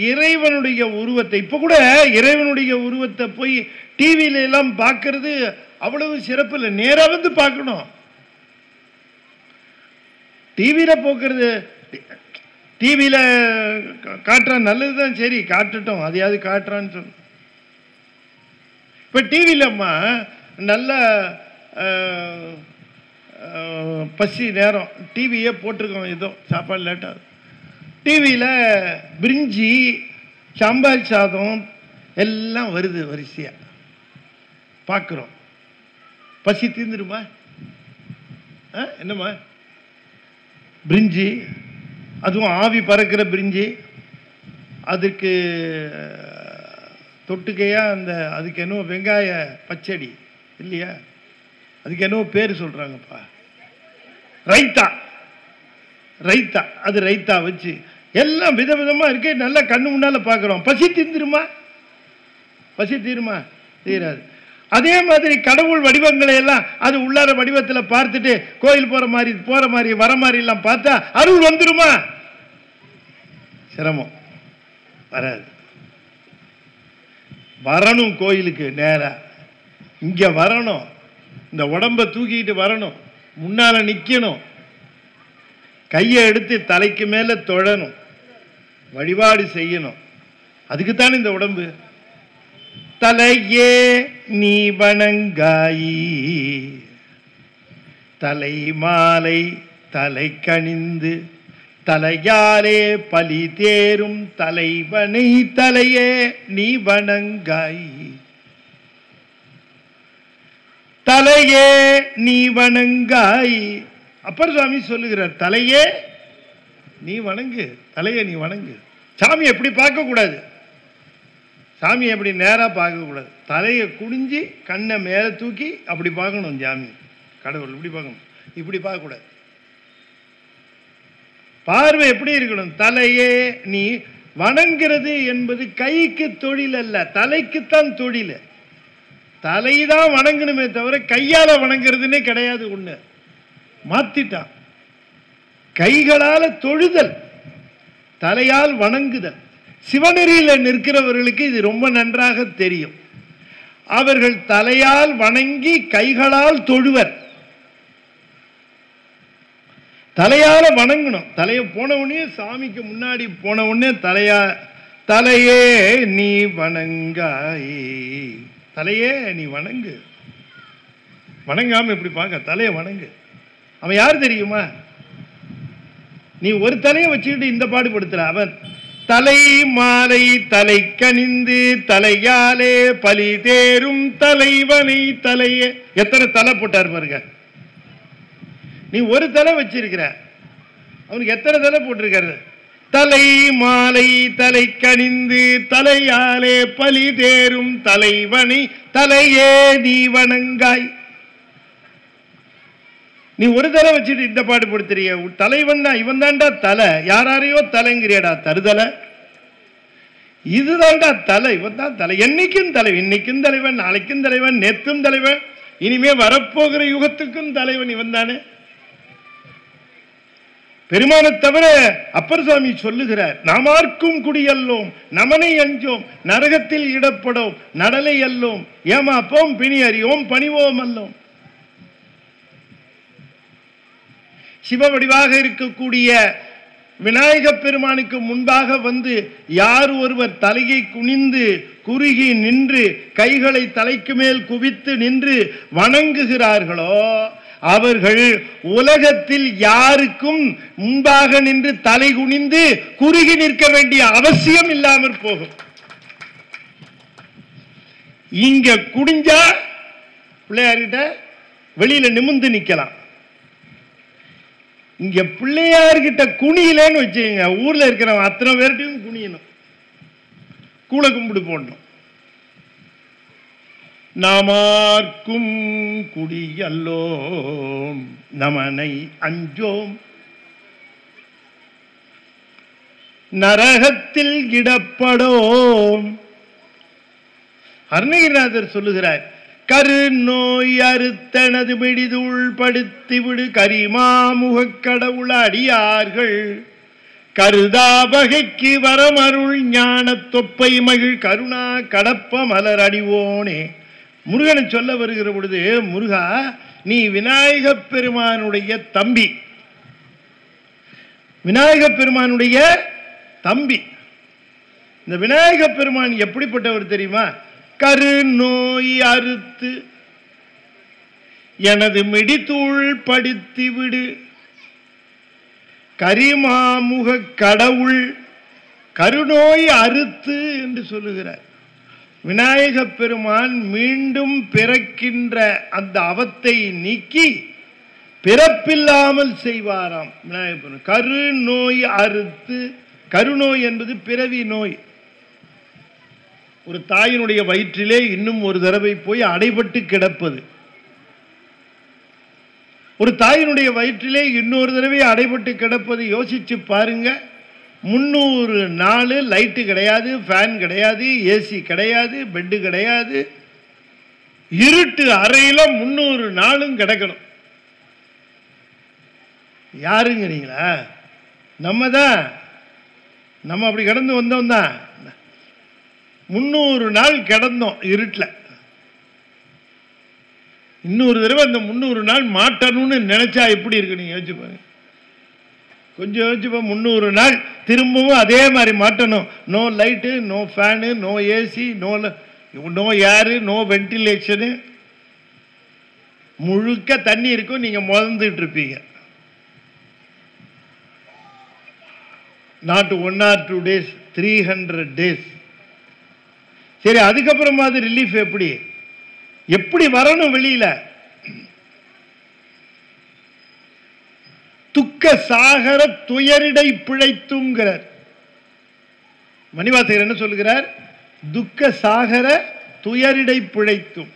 இறைவனுடைய உருவத்தை, இப்ப கூட இறைவனுடைய உருவத்தை போய் டிவியில எல்லாம் பார்க்கறது அவ்வளவு சிறப்பு இல்லை. நேரா வந்து பார்க்கணும். டிவியில போக்குறது, டிவியில காட்டுறான் நல்லதுதான், சரி காட்டட்டும், அதையாவது காட்டுறான்னு சொல்லு. இப்ப டிவியிலம்மா நல்ல பசி நேரம் டிவியே போட்டிருக்கோம், ஏதோ சாப்பாடு லேட்டாக டிவியில் பிரிஞ்சி சாம்பார் சாதம் எல்லாம் வருது வரிசையா பார்க்குறோம். பசி தீர்ந்துருமா? என்னம்மா பிரிஞ்சி, அதுவும் ஆவி பறக்கிற பிரிஞ்சி, அதுக்கு தொட்டுக்கையா அந்த அதுக்கு என்னவோ வெங்காய பச்சடி இல்லையா, அதுக்கு என்னவோ பேர் சொல்றாங்கப்பா, ரைத்தா. ரைத்தா, அது ரைத்தா வச்சு எல்லாம் விதவிதமா இருக்கு. நல்லா கண்ணு முன்னால பார்க்கிறோம். பசி தீர்ந்துருமா? பசி தீருமா? தீராது. அதே மாதிரி கடவுள் வடிவங்களை எல்லாம் அது உள்ளார வடிவத்தில் பார்த்துட்டு கோயில் போற மாதிரி வர மாதிரி எல்லாம் பார்த்தா அருள் வந்துருமா? சிரமம், வராது. வரணும் கோயிலுக்கு நேரா, இங்க வரணும், இந்த உடம்ப தூக்கிட்டு வரணும், முன்னால நிக்கணும், கையை எடுத்து தலைக்கு மேல தொழணும், வழிபாடு செய்யணும். அதுக்குத்தான் இந்த உடம்பு. தலையே நீ வணங்காயி தலை மாலை தலை கணிந்து தலையாலே பலி தேரும் தலைவனை தலையே நீ வணங்காய். தலையே நீ வணங்காய். அப்பர் சுவாமி சொல்லுகிறார், தலையே நீ வணங்கு, தலையே நீ வணங்கு. சாமி எப்படி பார்க்க கூடாது, சாமி எப்படி நேரா பார்க்க கூடாது, தலையை குடிஞ்சு கண்ணை மேல தூக்கி அப்படி பார்க்கணும். சாமி கடவுள் இப்படி பார்க்கணும், இப்படி பார்க்க கூடாது. பார்வை எப்படி இருக்கணும்? தலையே நீ வணங்குறது என்பது கைக்கு தொழில் அல்ல, தலைக்குத்தான் தொழில். தலைதான் வணங்கணுமே தவிர கையால வணங்குறதுன்னே கிடையாது. ஒண்ணு மாத்திட்டான். கைகளால தொழுதல், தலையால் வணங்குதல். சிவநெறியில் நிற்கிறவர்களுக்கு இது ரொம்ப நன்றாக தெரியும். அவர்கள் தலையால் வணங்கி கைகளால் தொழுவர். தலையால வணங்கணும். தலையை போன உடனே சாமிக்கு முன்னாடி போன உடனே தலையே நீ வணங்காயே, தலையே நீ வணங்கு. வணங்காம எப்படி பார்க்க? தலையை வணங்கு. அவன் யார் தெரியுமா? நீ ஒரு தலையை வச்சுக்கிட்டு இந்த பாடுபடுத்துற. அவன் தலை மாலை தலை கனிந்து தலையாலே பலி தேரும் தலைவனை தலையே. எத்தனை தலை போட்டார் பாருங்க. நீ ஒரு தலை வச்சிருக்கிற, அவனுக்கு எத்தனை தலை போட்டிருக்காரு? தலை மாலை தலை கனிந்து தலையாலே பலி தேரும் தலைவனை தலையே நீ வணங்காய். நீ ஒரு தலை வச்சுட்டு இந்த பாடுபடுத்துறிய. தலைவன் இவன் தான்டா தலை, யாரையோ தலைங்கிறியடா தருதலை. இதுதான்டா தலை, இவன் தான் தலை. என்னைக்கும் தலைவன், இன்னைக்கும் தலைவன், நாளைக்கும் தலைவன், நேற்றும் தலைவன், இனிமே வரப்போகிற யுகத்துக்கும் தலைவன் இவன் தானே. பெருமானை தவிர அப்பர் சுவாமி சொல்லுகிறார், நாமார்க்கும் குடியல்லோம் நமனை அஞ்சோம் நரகத்தில் இடப்படோம் நடலை அல்லோம் ஏமாப்போம் பிணி அறியோம் பணிவோம் அல்லோம். சிவவடிவாக இருக்கக்கூடிய விநாயக பெருமானுக்கு முன்பாக வந்து யார் ஒருவர் தலையை குனிந்து குறுகி நின்று கைகளை தலைக்கு மேல் குவித்து நின்று வணங்குகிறார்களோ அவர்கள் உலகத்தில் யாருக்கும் முன்பாக நின்று தலை குனிந்து குறுகி நிற்க வேண்டிய அவசியம் இல்லாமற் போகும். இங்க குடிஞ்சா பிள்ளையார்கிட்ட வெளியில நிமிர்ந்து நிக்கலாம். இங்க பிள்ளையார்கிட்ட குனியிலன்னு வச்சுங்க, ஊர்ல இருக்கிறவன் அத்தனை பேர்ட்டையும் குனியணும், கூள கும்பிடு போடணும். நாமார்க்கும் குடியல்லோம் நமனை அஞ்சோம் நரகத்தில் இடப்படோம். அருணகிரிநாதர் சொல்லுகிறார், கரு நோய் அறுத்தனது மிடிதுள் படுத்தி விடு கரிமாமுக கடவுள் அடியார்கள் கருதா வகைக்கு வரமருள் ஞான தொப்பை மகிழ் கருணா கடப்ப மலர் அடிவோனே. முருகனை சொல்ல வருகிற பொழுது, முருகா நீ விநாயக பெருமானுடைய தம்பி, விநாயக பெருமானுடைய தம்பி. இந்த விநாயக பெருமான் எப்படிப்பட்டவர் தெரியுமா? கரு நோய் அறுத்து எனது மிடிதூள் படுத்தி விடு கரிமாமுக கடவுள் கருநோய் அறுத்து என்று சொல்லுகிறார். விநாயக பெருமான் மீண்டும் பிறக்கின்ற அந்த அவத்தை நீக்கி பிறப்பில்லாமல் செய்வாராம் விநாயக பெருமான். கரு நோய் அறுத்து, கருநோய் என்பது பிறவி நோய். ஒரு தாயினுடைய வயிற்றிலே இன்னும் ஒரு தடவை போய் அடைபட்டு கிடப்பது. ஒரு தாயினுடைய வயிற்றிலே இன்னொரு தடவை அடைபட்டு கிடப்பது யோசிச்சு பாருங்க. 300 நாள் லைட்டு கிடையாது, ஃபேன் கிடையாது, ஏசி கிடையாது, பெட்டு கிடையாது, இருட்டு அறையில 300 நாளும் கிடக்கணும். யாருங்கிறீங்களா? நம்ம தான். நம்ம அப்படி கிடந்து வந்தோம் தான். 300 நாள் கிடந்தோம் இருட்டில். இன்னொரு தடவை அந்த 300 நாள் மாட்டணும்னு நினைச்சா எப்படி இருக்கு? நீங்க யோசிச்சு பாருங்க, கொஞ்சம் யோசிச்சு பாருங்க. 300 நாள் திரும்பவும் அதே மாதிரி மாட்டணும். No light, no fan, no AC, no air, no ventilation, முழுக்க தண்ணி இருக்கும், நீங்க முதந்துட்டு இருப்பீங்க. Not 1 or 2 days, 300 days. சரி, அதுக்கப்புறமா அது ரிலீஃப் எப்படி வரணும் வெளியில? துக்க சாகர துயரிடை பிழைத்துங்கிறார் மணிவாசகர். என்ன சொல்லுகிறார்? துக்க சாகர துயரிடை பிழைத்தும்.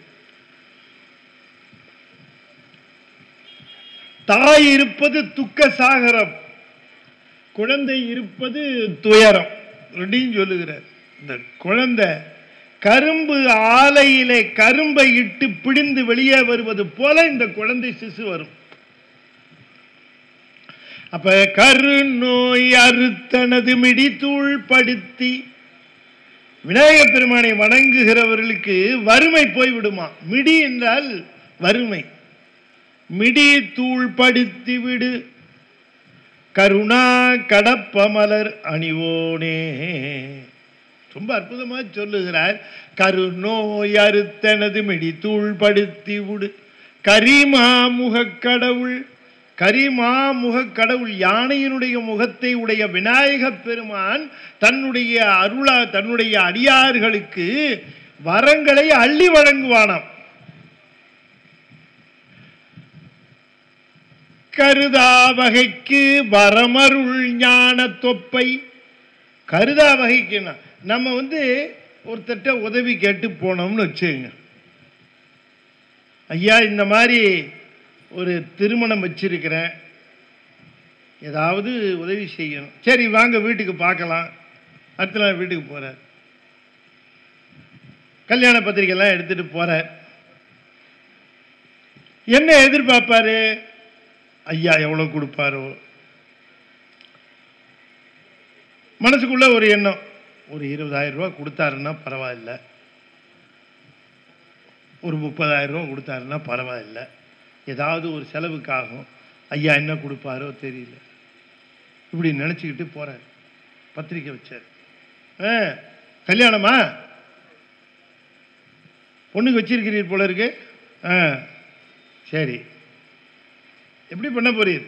தாய் இருப்பது துக்க சாகரம், குழந்தை இருப்பது துயரம் அப்படின்னு சொல்லுகிறார். இந்த குழந்தை கரும்பு ஆலையிலே கரும்பை இட்டு பிடிந்து வெளியே வருவது போல இந்த குழந்தை சிசு வரும். அப்ப கரு நோய் அறுத்தனது மிடிதூள் படுத்தி. விநாயக பெருமானை வணங்குகிறவர்களுக்கு வறுமை போய்விடுமா? மிடி என்றால் வறுமை. மிடி தூள் படுத்தி விடு கருணா கடப்ப மலர் அணிவோனே. ரொம்ப அற்புதமாக சொல்லுகிறார். கருநோய் அறுத்தனது மிடி தூள் படுத்தி விடு கரிமாமுக கடவுள் கரிமாமுக கடவுள் யானையினுடைய முகத்தை உடைய விநாயக பெருமான் தன்னுடைய அடியார்களுக்கு வரங்களை அள்ளி வழங்குவானாம். கருதா வகைக்கு வரமருள் ஞான தொப்பை. கருதா வகைக்கு நம்ம ஒருத்தட்ட உதவி கேட்டு போனோம்னு வச்சுங்க, ஐயா இந்த மாதிரி ஒரு திருமணம் வச்சிருக்கிறேன், ஏதாவது உதவி செய்யணும். சரி வாங்க வீட்டுக்கு பார்க்கலாம். அடுத்த நாள் வீட்டுக்கு போகிறார், கல்யாண பத்திரிகைலாம் எடுத்துகிட்டு போகிறார். என்ன எதிர்பார்ப்பாரு? ஐயா எவ்வளோ கொடுப்பாரோ. மனசுக்குள்ள ஒரு எண்ணம், ஒரு 20,000 ரூபா கொடுத்தாருன்னா பரவாயில்ல, ஒரு 30,000 ரூபா கொடுத்தாருன்னா பரவாயில்ல, ஏதாவது ஒரு செலவுக்காகும், ஐயா என்ன கொடுப்பாரோ தெரியல, இப்படி நினச்சிக்கிட்டு போகிறார். பத்திரிக்கை வச்சார். கல்யாணமா? பொண்ணுக்கு வச்சிருக்கிறீர் போல இருக்கு. சரி, எப்படி பண்ண போறீர்?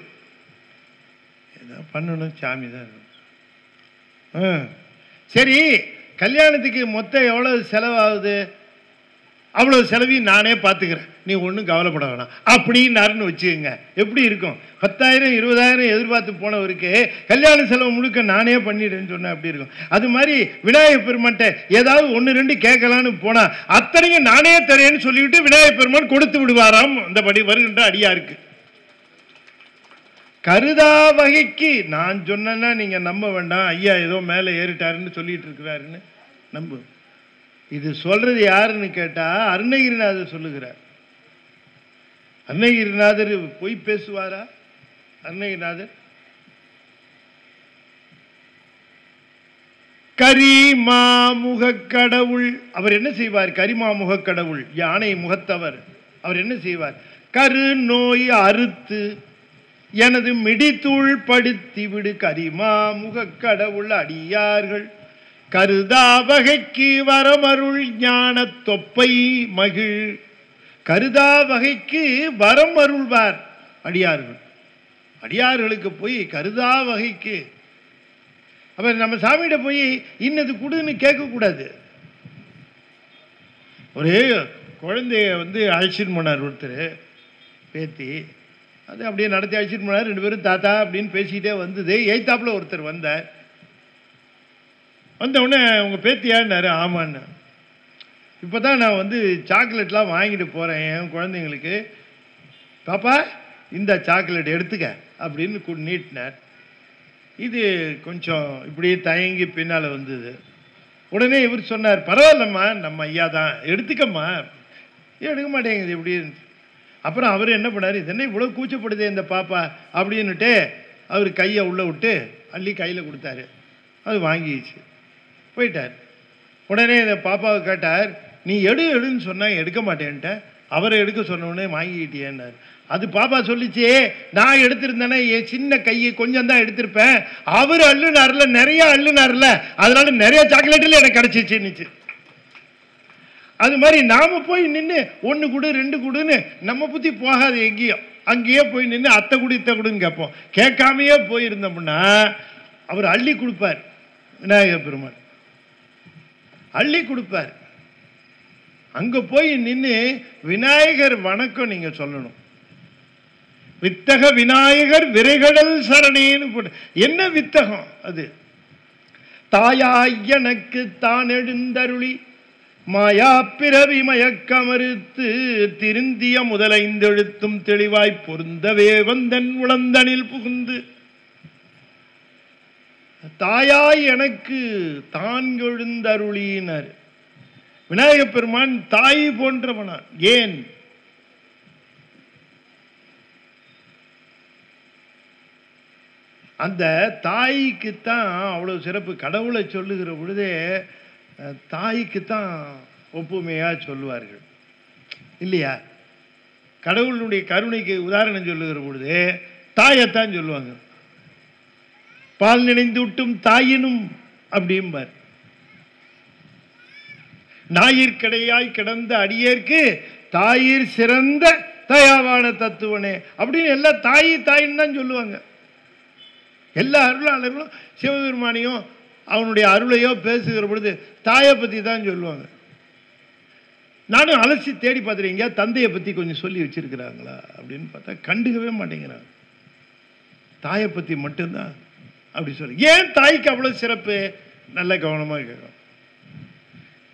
ஏதோ பண்ணணும், சாமி தான். சரி, கல்யாணத்துக்கு மொத்தம் எவ்வளவு செலவாகுது? அவ்வளவு செலவையும் நானே பார்த்துக்கிறேன், நீ ஒன்றும் கவலைப்பட வேணாம் அப்படின்னாருன்னு வச்சுக்கோங்க. எப்படி இருக்கும்? 10,000 20,000 எதிர்பார்த்து போனவருக்கு கல்யாண செலவு முழுக்க நானே பண்ணிடுறேன்னு சொன்னேன், அப்படி இருக்கும். அது மாதிரி விநாயகர் பெருமான்ட்ட ஏதாவது 1-2 கேட்கலான்னு போனா அத்தனையும் நானே தரேன்னு சொல்லிவிட்டு விநாயகர் பெருமான் கொடுத்து விடுவாராம் அந்த படி வருகின்ற அடியாருக்கு. கருதா வகைக்கு நான் சொன்னா நீங்க நம்ப வேண்டாம், ஐயா ஏதோ மேலே ஏறிட்டாருன்னு சொல்லிட்டு இருக்கிறாருன்னு நம்பு. இது சொல்றது யாருன்னு கேட்டா அருணகிரிநாதர் சொல்லுகிறார். அருணகிரிநாதர் போய் பேசுவாரா? அருணகிரிநாதர் கரிமாமுக கடவுள். அவர் என்ன செய்வார்? கரிமாமுக கடவுள், யானை முகத்தவர். அவர் என்ன செய்வார்? கரு நோய் அறுத்து எனது மிடித்தூள் படுத்தி விடு கரிமாமுக கடவுள் அடியார்கள் கருதா வகைக்கு வரமருள் ஞான தொப்பை மகிழ். கருதா வகைக்கு வரம் அருள்வார் அடியார்கள். அடியார்களுக்கு போய் கருதா வகைக்கு. அப்ப நம்ம சாமியிட போய் இன்னது கொடுன்னு கேட்கக்கூடாது. ஒரு குழந்தைய அழைச்சிட்டு போனார் ஒருத்தர், பேத்தி. அது அப்படியே நடத்தி அழைச்சிட்டு போனார். 2 பேரும் தாத்தா அப்படின்னு பேசிக்கிட்டே வந்தது. எய்த்தாப்புல ஒருத்தர் வந்தார். வந்த உடனே உங்கள் பேத்தியான்னாரு. ஆமான்னு. இப்போ தான் நான் சாக்லேட்லாம் வாங்கிட்டு போகிறேன் என் குழந்தைங்களுக்கு. பாப்பா இந்த சாக்லேட் எடுத்துக்க அப்படின்னு நீட்டினார். இது கொஞ்சம் இப்படி தயங்கி பின்னால் வந்தது. உடனே இவர் சொன்னார், பரவாயில்லம்மா நம்ம ஐயா தான், எடுத்துக்கம்மா. எடுக்க மாட்டேங்குது இப்படி. அப்புறம் அவர் என்ன பண்ணார், இது என்ன இவ்வளோ கூச்சப்படுதே இந்த பாப்பா அப்படின்னுட்டு அவர் கையை உள்ளே விட்டு அள்ளி கையில் கொடுத்தாரு. அது வாங்கிடுச்சு, போயிட்டார். உடனே இந்த பாப்பாவை கேட்டார், நீ எடுன்னு சொன்னால் எடுக்க மாட்டேன்ட்ட, அவரை எடுக்க சொன்னோடனே வாங்கிக்கிட்டியேன்னார். அது பாப்பா சொல்லிச்சே, நான் எடுத்திருந்தேன்னா என் சின்ன கையை கொஞ்சம் தான் எடுத்திருப்பேன், அவர் அள்ளுனார்ல, நிறைய அள்ளுனார்ல, அதனால நிறைய சாக்லேட்டில் எனக்கு கிடச்சிச்சுன்னுச்சு. அது மாதிரி நாம போய் நின்று 1 கொடு 2 கொடுன்னு நம்ம புத்தி போகாது எங்கேயும். அங்கேயே போய் நின்று அத்தை கொடு இத்தை கொடுன்னு கேட்போம். கேட்காமையே போயிருந்தோம்னா அவர் அள்ளி கொடுப்பார். விநாயகர் பெருமான் அள்ளி கொடுப்பார். அங்க போய் நின்று விநாயகர் வணக்கம் நீங்க சொல்லணும். வித்தக விநாயகர் விரைகடல் சரணேன்னு போட்டு. என்ன வித்தகம் அது? தாயாய் எனக்கு தான் எழுந்தருளி மாயா பிறவி மயக்கமறுத்து திருந்திய முதலைந்தெழுத்தும் தெளிவாய் பொருந்தவே வந்தன் உளந்தனில் புகுந்து தாயாய் எனக்கு தான் எழுந்தருளினார். விநாயகப் பெருமான் தாய் போன்றவனா? ஏன்? அந்த தாய்க்குத்தான் அவ்வளவு சிறப்பு. கடவுளை சொல்லுகிற பொழுதே தாய்க்குத்தான் ஒப்புமையா சொல்லுவார்கள் இல்லையா? கடவுளுடைய கருணைக்கு உதாரணம் சொல்லுகிற பொழுது தாயத்தான் சொல்லுவாங்க. பால் நினைந்து விட்டும் தாயினும் அப்படிம்பார். ஞாயிற்கடையாய் கிடந்த அடியேற்கு தாயிற் சிறந்த தயாவான தத்துவனே அப்படின்னு எல்லாம் தாய் தாயின்னு தான் சொல்லுவாங்க. எல்லா அருளாளர்களும் சிவபெருமானையும் அவனுடைய அருளையோ பேசுகிற பொழுது தாயை பற்றி தான் சொல்லுவாங்க. நானும் அலசி தேடி பார்த்துறீங்க தந்தையை பற்றி கொஞ்சம் சொல்லி வச்சிருக்கிறாங்களா அப்படின்னு பார்த்தா கண்டுக்கவே மாட்டேங்கிறாங்க. தாயை பற்றி மட்டும்தான் அப்படி சொல்லி. ஏன் தாய்க்கு அவ்வளோ சிறப்பு? நல்ல கவனமாக கேட்கணும்.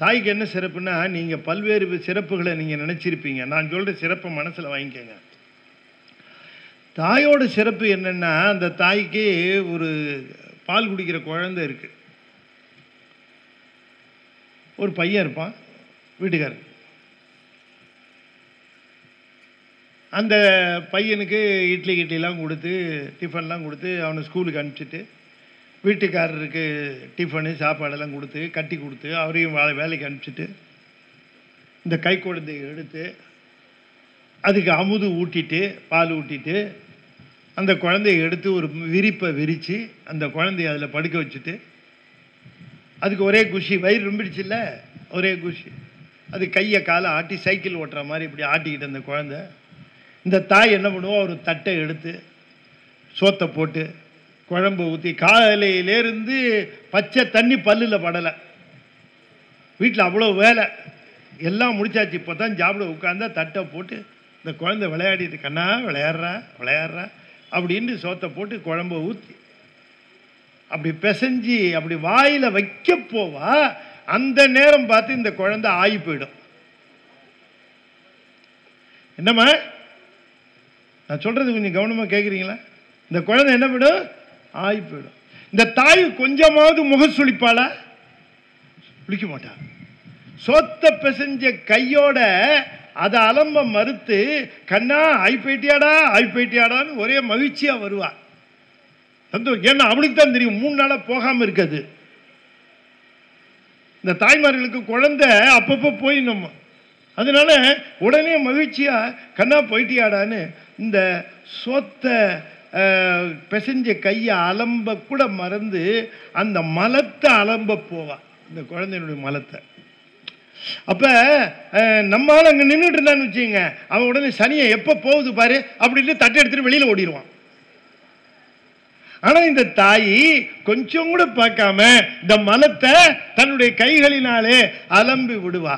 தாய்க்கு என்ன சிறப்புன்னா, நீங்கள் பல்வேறு சிறப்புகளை நீங்கள் நினச்சிருப்பீங்க. நான் சொல்கிற சிறப்பை மனசில் வாங்கிக்கோங்க. தாயோட சிறப்பு என்னென்னா, அந்த தாய்க்கு ஒரு பால் குடிக்கிற குழந்தை இருக்கு. ஒரு பையன் இருப்பான் வீட்டுக்காரர். அந்த பையனுக்கு இட்லி கிட்லிலாம் கொடுத்து டிஃபன்லாம் கொடுத்து அவனை ஸ்கூலுக்கு அனுப்பிச்சிட்டு, வீட்டுக்காரருக்கு டிஃபனு சாப்பாடெல்லாம் கொடுத்து கட்டி கொடுத்து அவரையும் வேலைக்கு அனுப்பிச்சிட்டு, இந்த கை குழந்தையை எடுத்து அதுக்கு அமுது ஊட்டிட்டு பால் ஊட்டிட்டு அந்த குழந்தைய எடுத்து ஒரு விரிப்பை விரித்து அந்த குழந்தைய அதில் படுக்க வச்சுட்டு, அதுக்கு ஒரே குஷி, வயிறு ரொம்பிடுச்சுல்ல, ஒரே குஷி. அது கையை காலை ஆட்டி சைக்கிள் ஓட்டுற மாதிரி இப்படி ஆட்டிக்கிட்டு அந்த குழந்தை. இந்த தாய் என்ன பண்ணுவோம், ஒரு தட்டை எடுத்து சோத்தை போட்டு குழம்பு ஊற்றி, காலையிலேருந்து பச்சை தண்ணி பல்லில் படலை, வீட்டில் அவ்வளோ வேலை எல்லாம் முடிச்சாச்சு, இப்போ தான் சாப்பிட உட்காந்தா தட்டை போட்டு இந்த குழந்தை விளையாடிட்டு, கண்ணா விளையாடுறா விளையாடுறா அப்படின்னு சோத்தை போட்டு குழம்பை ஊற்றி அப்படி பிசைஞ்சி அப்படி வாயில் வைக்க போவா. அந்த நேரம் பார்த்து இந்த குழந்தை ஆகி போயிடும். என்னம்மா நான் சொல்றது கொஞ்சம் கவனமாக கேட்குறீங்களா? இந்த குழந்தை என்ன போயிடும், ஆகி போயிடும். இந்த தாய் கொஞ்சமாவது முகம் சுளிப்பாளா? சுளிக்க மாட்டா. சோத்த பிசைஞ்ச கையோட அதை அலம்ப மறுத்து, கண்ணா ஆய் போயிட்டியாடான்னு ஒரே மகிழ்ச்சியா வருவா. சந்தோஷம். ஏன்னா அவளுக்கு தான் தெரியும் 3 நாளா போகாம இருக்காது. இந்த தாய்மார்களுக்கு குழந்தை அப்பப்போ போயிடணும், அதனால உடனே மகிழ்ச்சியா கண்ணா போயிட்டியாடான்னு இந்த சொத்த பிசைஞ்ச கையை அலம்ப கூட மறந்து அந்த மலத்தை அலம்ப போவா, இந்த குழந்தையினுடைய மலத்தை. அப்ப நம்மளால அங்க நின்றுட்டு இருந்தான்னு வச்சுங்க, அவன் உடனே சனியை எப்ப போகுது பாரு அப்படின்னு தட்டை எடுத்துட்டு வெளியில ஓடிடுவான். ஆனா இந்த தாய் கொஞ்சம் கூட பார்க்காம இந்த மலத்தை தன்னுடைய கைகளினாலே அலம்பி விடுவா.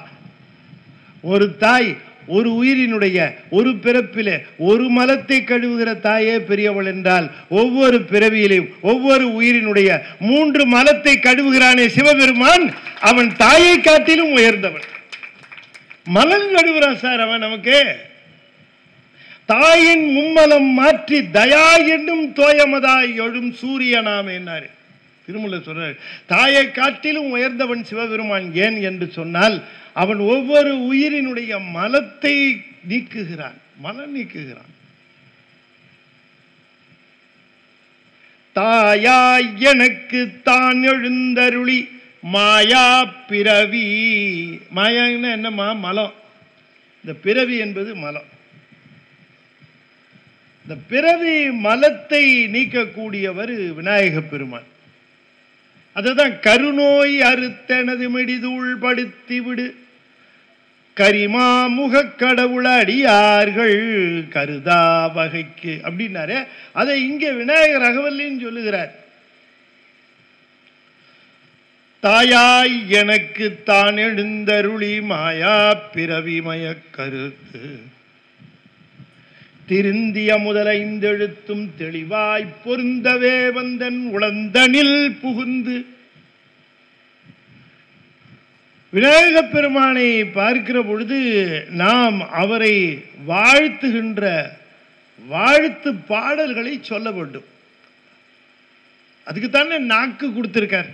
ஒரு தாய் ஒரு உயிரினுடைய ஒரு பிறப்பிலே ஒரு மலத்தை கழுவுகிற தாயே பெரியவள் என்றால், ஒவ்வொரு பிறவியிலும் ஒவ்வொரு உயிரினுடைய 3 மலத்தை கழுவுகிறானே சிவபெருமான், அவன் தாயை காட்டிலும் உயர்ந்தவன். மலம் கழுவுறான் சார் அவன் நமக்கு. தாயின் மும்மலம் மாற்றி தயா என்னும் தோயமதாய் எழும் சூரியனாம் என்னாரு திருமூல சொல்றார். தாயை காட்டிலும் உயர்ந்தவன் சிவபெருமான். ஏன் என்று சொன்னால், அவன் ஒவ்வொரு உயிரினுடைய மலத்தை நீக்குகிறான், மலம் நீக்குகிறான். தாயாய் எனக்கு தான் எழுந்தருளி மாயா பிறவி. மாயான்னு என்னமா, மலம். இந்த பிறவி என்பது மலம். இந்த பிறவி மலத்தை நீக்கக்கூடியவர் விநாயக பெருமான். அதுதான் கருநோய் அறுத்தனது மிடிதூள் படுத்தி விடு கரிமாமுக கடவுள அடியார்கள் கருதா வகைக்கு அப்படின்னாரு. அதை இங்கே விநாயகர் அகவல்லின்னு சொல்லுகிறார். தாயாய் எனக்கு தான் எழுந்தருளி மாயா பிறவிமய கருத்து திருந்திய முதல இந்தெழுத்தும் தெளிவாய் பொருந்தவே வந்தன் உளந்தனில் புகுந்து. விநாயக பெருமானை பார்க்கிற பொழுது நாம் அவரை வாழ்த்துகின்ற வாழ்த்து பாடல்களை சொல்ல வேண்டும். அதுக்கு தானே நாக்கு கொடுத்திருக்கார்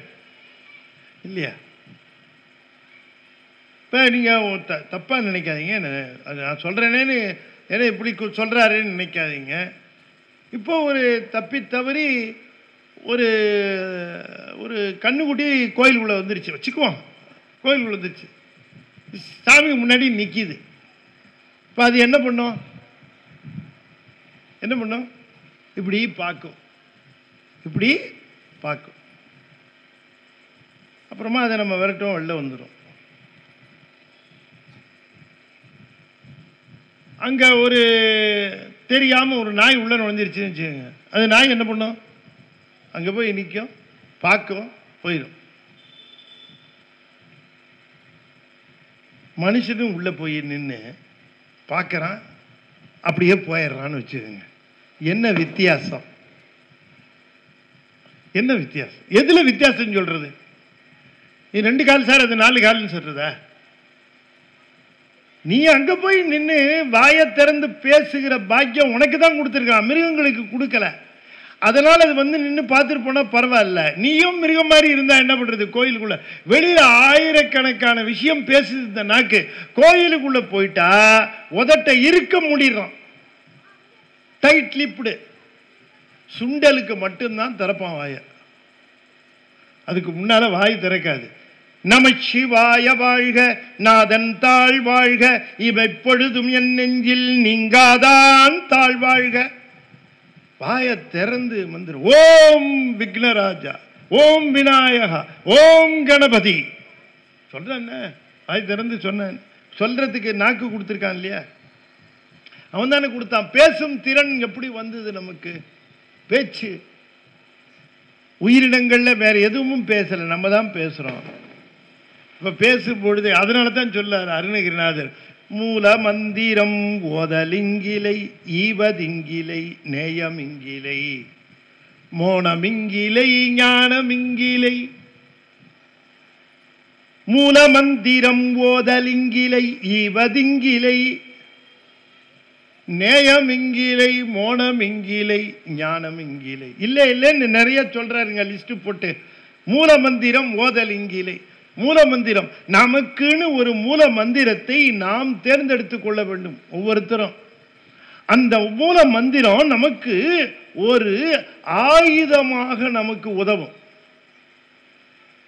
இல்லையா? இப்ப நீங்க தப்பா நினைக்காதீங்க, நான் சொல்றேனேன்னு ஏன்னா இப்படி சொல்றாருன்னு நினைக்காதீங்க. இப்போ ஒரு தப்பி தவறி ஒரு ஒரு கண்ணுக்குட்டி கோயிலுக்குள்ள வந்துருச்சு வச்சுக்குவோம், கோயிலுக்குள்ள வந்துருச்சு, சாமிக்கு முன்னாடி நிற்கிது. இப்போ அது என்ன பண்ணும், என்ன பண்ணும், இப்படி பார்க்கும், இப்படி பார்க்கும். அப்புறமா அதை நம்ம விரட்டும், வெளில வந்துடும். அங்கே ஒரு தெரியாமல் ஒரு நாய் உள்ள நுழைஞ்சிருச்சுன்னு வச்சுக்கோங்க. அது நாய் என்ன பண்ணும்? அங்கே போய் நிற்கும், பார்க்கும், போயிடும். மனுஷனும் உள்ளே போய் நின்று பார்க்குறான், அப்படியே போயிடுறான்னு வச்சுக்கோங்க. என்ன வித்தியாசம்? என்ன வித்தியாசம்? எதில் வித்தியாசம் சொல்கிறது? இது 2 கால் சார், அது 4 கால்னு சொல்கிறதா? நீ அங்கே போய் நின்று வாயை திறந்து பேசுகிற பாக்கியம் உனக்கு தான் கொடுத்துருக்கான், மிருகங்களுக்கு கொடுக்கல. அதனால் அது வந்து நின்று பார்த்துட்டு போனால் பரவாயில்ல. நீயும் மிருகம் மாதிரி இருந்தால் என்ன பண்ணுறது? கோயிலுக்குள்ளே வெளியில் ஆயிரக்கணக்கான விஷயம் பேசுது இந்த நாக்கு. கோயிலுக்குள்ளே போயிட்டா உதட்ட இருக்க முடியறான், டைட் லிப்டு. சுண்டலுக்கு மட்டும்தான் திறப்பான் வாய, அதுக்கு முன்னால வாய் திறக்காது. நமச்சிவாய வாழ்க, நாதன் தாழ் வாழ்க, இவை பொழுதும் என் நெஞ்சில் நீங்காதான் தாழ் வாழ்க. வாய திறந்து மந்திரம் ஓம் விக்னராஜா, ஓம் விநாயகா, ஓம் கணபதி சொல்றேன். வாய் திறந்து சொன்னேன். சொல்றதுக்கு நாக்கு கொடுத்துருக்கான் இல்லையா? அவன் தானே கொடுத்தான். பேசும் திறன் எப்படி வந்தது நமக்கு? பேச்சு. உயிரினங்கள்ல வேற எதுவும் பேசல, நம்ம தான் பேசுறோம். இப்ப பேசும் பொழுது அதனால தான் சொல்லார் அருணகிரிநாதர், மூல மந்திரம் ஓதலிங்கிலை, ஈவதிங்கிலை, நேயமிங்கிலை, மோனமிங்கிலை, ஞானமிங்கிலை. மூல மந்திரம் ஓதலிங்கிலை, ஈவதிங்கிலை, நேயமிங்கிலை, மோனமிங்கிலை, ஞானமிங்கிலை. இல்லை இல்லைன்னு நிறைய சொல்றாருங்க லிஸ்ட் போட்டு. மூல மந்திரம் ஓதலிங்கிலை. மூல மந்திரம், நமக்குன்னு ஒரு மூல மந்திரத்தை நாம் தேர்ந்தெடுத்துக் கொள்ள வேண்டும் ஒவ்வொருத்தரும். அந்த மூல மந்திரம் நமக்கு ஒரு ஆயுதமாக நமக்கு உதவும்.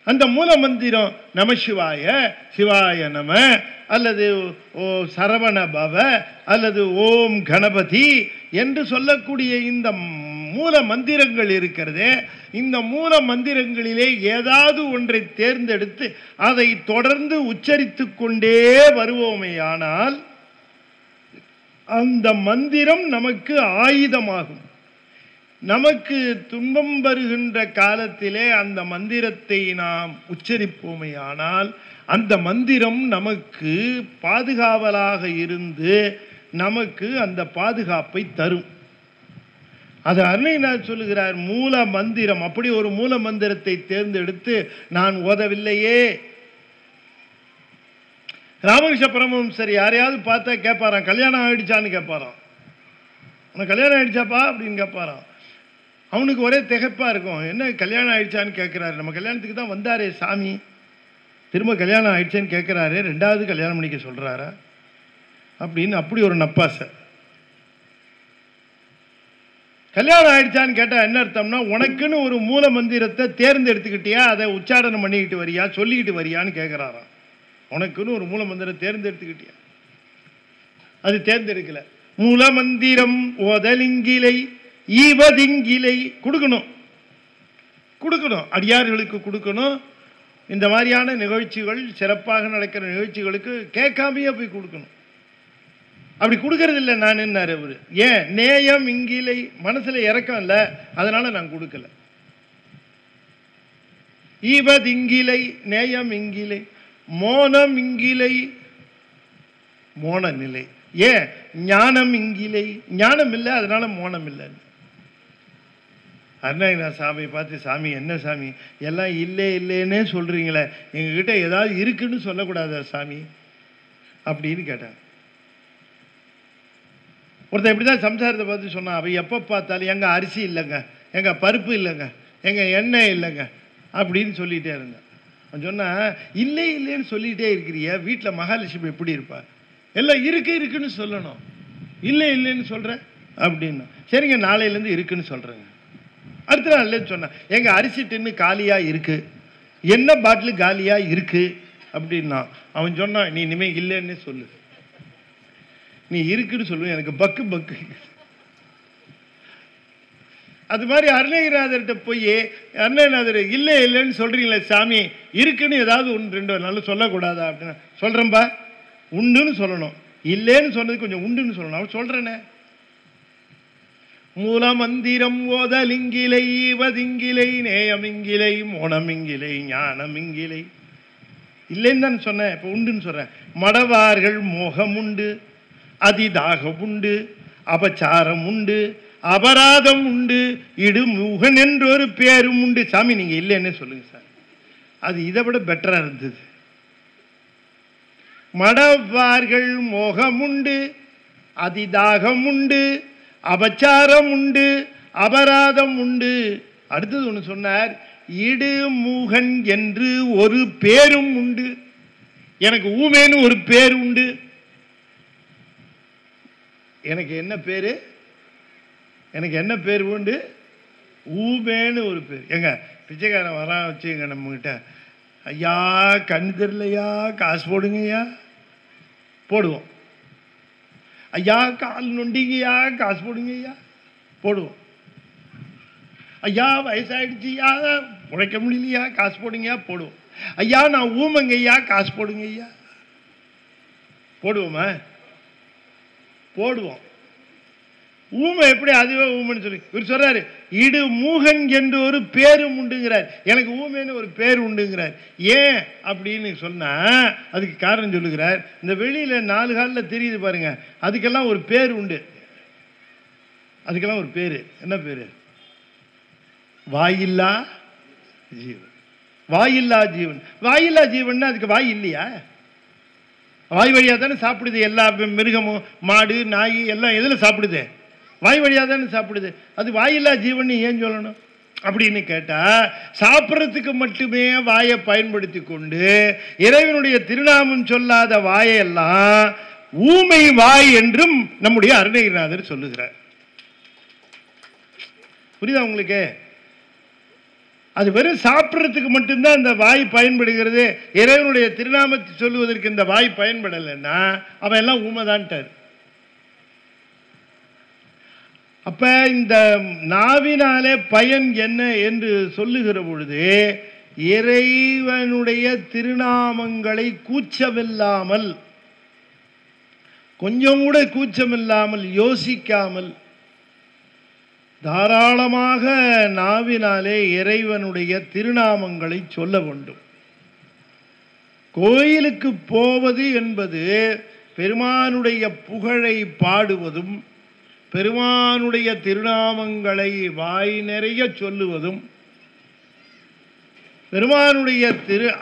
அந்த மூல மந்திரம் நமசிவாய, சிவாய நம, அல்லது ஓ சரவண பவ, அல்லது ஓம் கணபதி என்று சொல்லக்கூடிய இந்த மூல மந்திரங்கள் இருக்கிறதே, இந்த மூல மந்திரங்களிலே ஏதாவது ஒன்றை தேர்ந்தெடுத்து அதை தொடர்ந்து உச்சரித்து கொண்டே வருவோமேயானால் அந்த மந்திரம் நமக்கு ஆயுதமாகும். நமக்கு துன்பம் வருகின்ற காலத்திலே அந்த மந்திரத்தை நாம் உச்சரிப்போமேயானால் அந்த மந்திரம் நமக்கு பாதுகாவலாக இருந்து நமக்கு அந்த பாதுகாப்பை தரும். அது அருணகிரிநாதர் சொல்லுகிறார், மூல மந்திரம். அப்படி ஒரு மூல மந்திரத்தை தேர்ந்தெடுத்து நான் ஓதவில்லையே. ராமகிருஷ்ண பரமஹம்சர் யாரையாவது பார்த்தா கேட்பாராம், கல்யாணம் ஆயிடுச்சான்னு கேட்பாராம். உனக்கு கல்யாணம் ஆயிடுச்சாப்பா அப்படின்னு கேட்பாராம். அவனுக்கு ஒரே திகைப்பா இருக்கும், என்ன கல்யாணம் ஆயிடுச்சான்னு கேட்கிறாரு. நம்ம கல்யாணத்துக்கு தான் வந்தாரே சாமி, திரும்ப கல்யாணம் ஆயிடுச்சேன்னு கேட்கிறாரு, 2வது கல்யாணம் பண்ணிக்க சொல்றாரா அப்படின்னு அப்படி ஒரு நப்பாசை. கல்யாணம் ஆயிடுச்சான்னு கேட்டா என்ன அர்த்தம்னா, உனக்குன்னு ஒரு மூல மந்திரத்தை தேர்ந்தெடுத்துக்கிட்டியா, அதை உச்சாரணம் பண்ணிக்கிட்டு வரியா, சொல்லிக்கிட்டு வரியான்னு கேட்கிறாராம். உனக்குன்னு ஒரு மூல மந்திரம் தேர்ந்தெடுத்துக்கிட்டியா? அது தேர்ந்தெடுக்கல. மூல மந்திரம் ஓதலிங்கிலை, ஈவதிங்கிலை. கொடுக்கணும், கொடுக்கணும், அடியார்களுக்கு கொடுக்கணும். இந்த மாதிரியான நிகழ்ச்சிகள், சிறப்பாக நடக்கிற நிகழ்ச்சிகளுக்கு கேட்காமையே போய் கொடுக்கணும். அப்படி கொடுக்கறது இல்லை நான் என்னாரு அவரு. ஏன்? நேயம் இங்கிலை, மனசுல இறக்கம் இல்லை, அதனால நான் கொடுக்கல. ஈவதிங்கிலை, நேயம் இங்கிலை, மோனம் இங்கிலை, மோன நிலை. ஏன்? ஞானம் இங்கிலை, ஞானம் இல்லை, அதனால மோனம் இல்லை. அருணகிரிநாத சாமியை பார்த்து, சாமி என்ன சாமி எல்லாம் இல்லை இல்லைன்னே சொல்றீங்களே, எங்ககிட்ட ஏதாவது இருக்குன்னு சொல்லக்கூடாதா சாமி அப்படின்னு கேட்டாங்க. ஒருத்தர் இப்படிதான் சம்சாரத்தை பார்த்து சொன்னான். அவ எப்போ பார்த்தாலும் எங்க அரிசி இல்லைங்க, எங்க பருப்பு இல்லைங்க, எங்க எண்ணெய் இல்லைங்க அப்படின்னு சொல்லிட்டே இருந்தேன். அவன் சொன்னா, இல்லை இல்லைன்னு சொல்லிட்டே இருக்கிறிய, வீட்டில் மகாலட்சுமி எப்படி இருப்பா? எல்லாம் இருக்கு இருக்குன்னு சொல்லணும், இல்லை இல்லைன்னு சொல்ற அப்படின்னா. சரிங்க, நாளையிலேருந்து இருக்குன்னு சொல்றேங்க. அடுத்த நாள் இல்லைன்னு சொன்னேன். எங்க அரிசி டின்னு காலியா இருக்கு, எண்ணெய் பாட்டில் காலியா இருக்கு அப்படின்னா. அவன் சொன்னான், நீ இனிமே இல்லைன்னு சொல்லு, நீ இருக்குன்னு சொல்லு, எனக்கு பக்கு பக்கு. அது மாதிரி அருணகிரிநாதர்கிட்ட போய், அருணகிரிநாதர் இல்லை இல்லைன்னு சொல்றீங்களே சாமி, இருக்குன்னு ஏதாவது ஒன்று 2 நாள் சொல்லக்கூடாதா அப்படின்னா. சொல்றேன்பா, உண்டுன்னு சொல்லணும். இல்லைன்னு சொன்னது கொஞ்சம் உண்டுன்னு சொல்லணும். அவன் சொல்றேனே, மூலமந்திரம் ஓதலிங்கிலை ஈவதிங்கிலை நேயமிங்கிலை மோனமிங்கிலை ஞானமிங்கிலை இல்லைன்னு தான் சொன்னேன். இப்போ உண்டுன்னு சொல்றேன். மடவார்கள் மோகம் உண்டு, அதிதாகம் உண்டு, அபச்சாரம் உண்டு, அபராதம் உண்டு, இடுமுகன் என்ற ஒரு பேரும் உண்டு. சாமி நீங்க இல்லைன்னு சொல்லுங்க சார். அது இதை விட பெட்டரா இருந்தது. மடவார்கள் மோகம் உண்டு, அதிதாகம் உண்டு, அபச்சாரம் உண்டு, அபராதம் உண்டு. அடுத்தது ஒன்று சொன்னார், இடுமுகன் என்று ஒரு பேரும் உண்டு. எனக்கு ஊமேன்னு ஒரு பேர் உண்டு. எனக்கு என்ன பேரு? எனக்கு என்ன பேர் உண்டு? ஊமேன்னு ஒரு பேர். எங்க பிச்சைக்காரன் வரான் வச்சுங்க நம்மகிட்ட, ஐயா கண் தெரியலையா காசு போடுங்கய்யா, போடுவோம். ஐயா கால் நொண்டிங்கய்யா காசு போடுங்கய்யா, போடுவோம். ஐயா வயசாயிடுச்சுயா உழைக்க முடியலையா காசு போடுங்கய்யா, போடுவோம். ஐயா நான் ஊமங்கய்யா காசு போடுங்கய்யா, போடுவோமா? போடுவோம். ஊமை எப்படி அதுவே ஊமைன்னு சொல்லி இவர் சொல்றாரு, இடு மூகன் என்று ஒரு பேரும் உண்டுங்கிறார். எனக்கு ஊமைன்னு ஒரு பேர் உண்டுங்கிறார். ஏன் அப்படின்னு சொன்னா அதுக்கு காரணம் சொல்லுகிறார். இந்த வெளியில 4 காலில் தெரியுது பாருங்க, அதுக்கெல்லாம் ஒரு பேர் உண்டு. அதுக்கெல்லாம் ஒரு பேரு. என்ன பேரு? வாயில்லா ஜீவன். வாயில்லா ஜீவன். வாயில்லா ஜீவன் அதுக்கு வாய் இல்லையா? வாய் வழியா தானே சாப்பிடுது. எல்லா மிருகமும் மாடு நாய் எல்லாம் எதுல சாப்பிடுது? வாய் வழியா தானே சாப்பிடுது. அது வாயில்லா ஜீவன் ஏன் சொல்லணும் அப்படின்னு கேட்டா, சாப்பிட்றதுக்கு மட்டுமே வாயை பயன்படுத்தி கொண்டு இறைவனுடைய திருநாமம் சொல்லாத வாயெல்லாம் ஊமை வாய் என்றும் நம்முடைய அருணகிரிநாதர் சொல்லுகிறார். புரியுதா உங்களுக்கு? அது வெறும் சாப்பிட்றதுக்கு மட்டும்தான் அந்த வாய் பயன்படுகிறது. இறைவனுடைய திருநாமத்தை சொல்லுவதற்கு இந்த வாய் பயன்படலைன்னா அவன் எல்லாம் ஊமைதான்ட்டார். அப்ப இந்த நாவினாலே பயன் என்ன என்று சொல்லுகிற பொழுது, இறைவனுடைய திருநாமங்களை கூச்சமில்லாமல், கொஞ்சம் கூட கூச்சமில்லாமல், யோசிக்காமல் தாராளமாக நாவினாலே இறைவனுடைய திருநாமங்களை சொல்ல வேண்டும். கோயிலுக்கு போவது என்பது பெருமானுடைய புகழை பாடுவதும், பெருமானுடைய திருநாமங்களை வாய் நிறைய சொல்லுவதும், பெருமானுடைய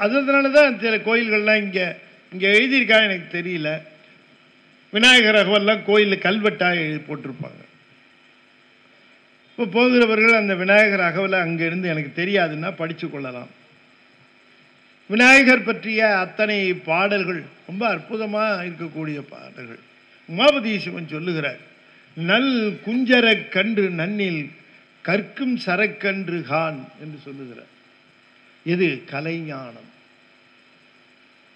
அதனால தான் சில கோயில்கள்லாம் இங்கே எழுதியிருக்காங்க, எனக்கு தெரியல. விநாயகர் அகவல்லாம் கோயிலில் கல்வெட்டாக எழுதி போட்டிருப்பாங்க. இப்போ போகிறவர்கள் அந்த விநாயகர் அகவலை அங்கிருந்து எனக்கு தெரியாதுன்னா படித்து கொள்ளலாம். விநாயகர் பற்றிய அத்தனை பாடல்கள் ரொம்ப அற்புதமாக இருக்கக்கூடிய பாடல்கள். உமாபதி சிவன் சொல்லுகிறார், நல் குஞ்சர கன்று நன்னில் கற்கும் சரக்கன்று கான் என்று சொல்லுகிறார். இது கலைஞானம்.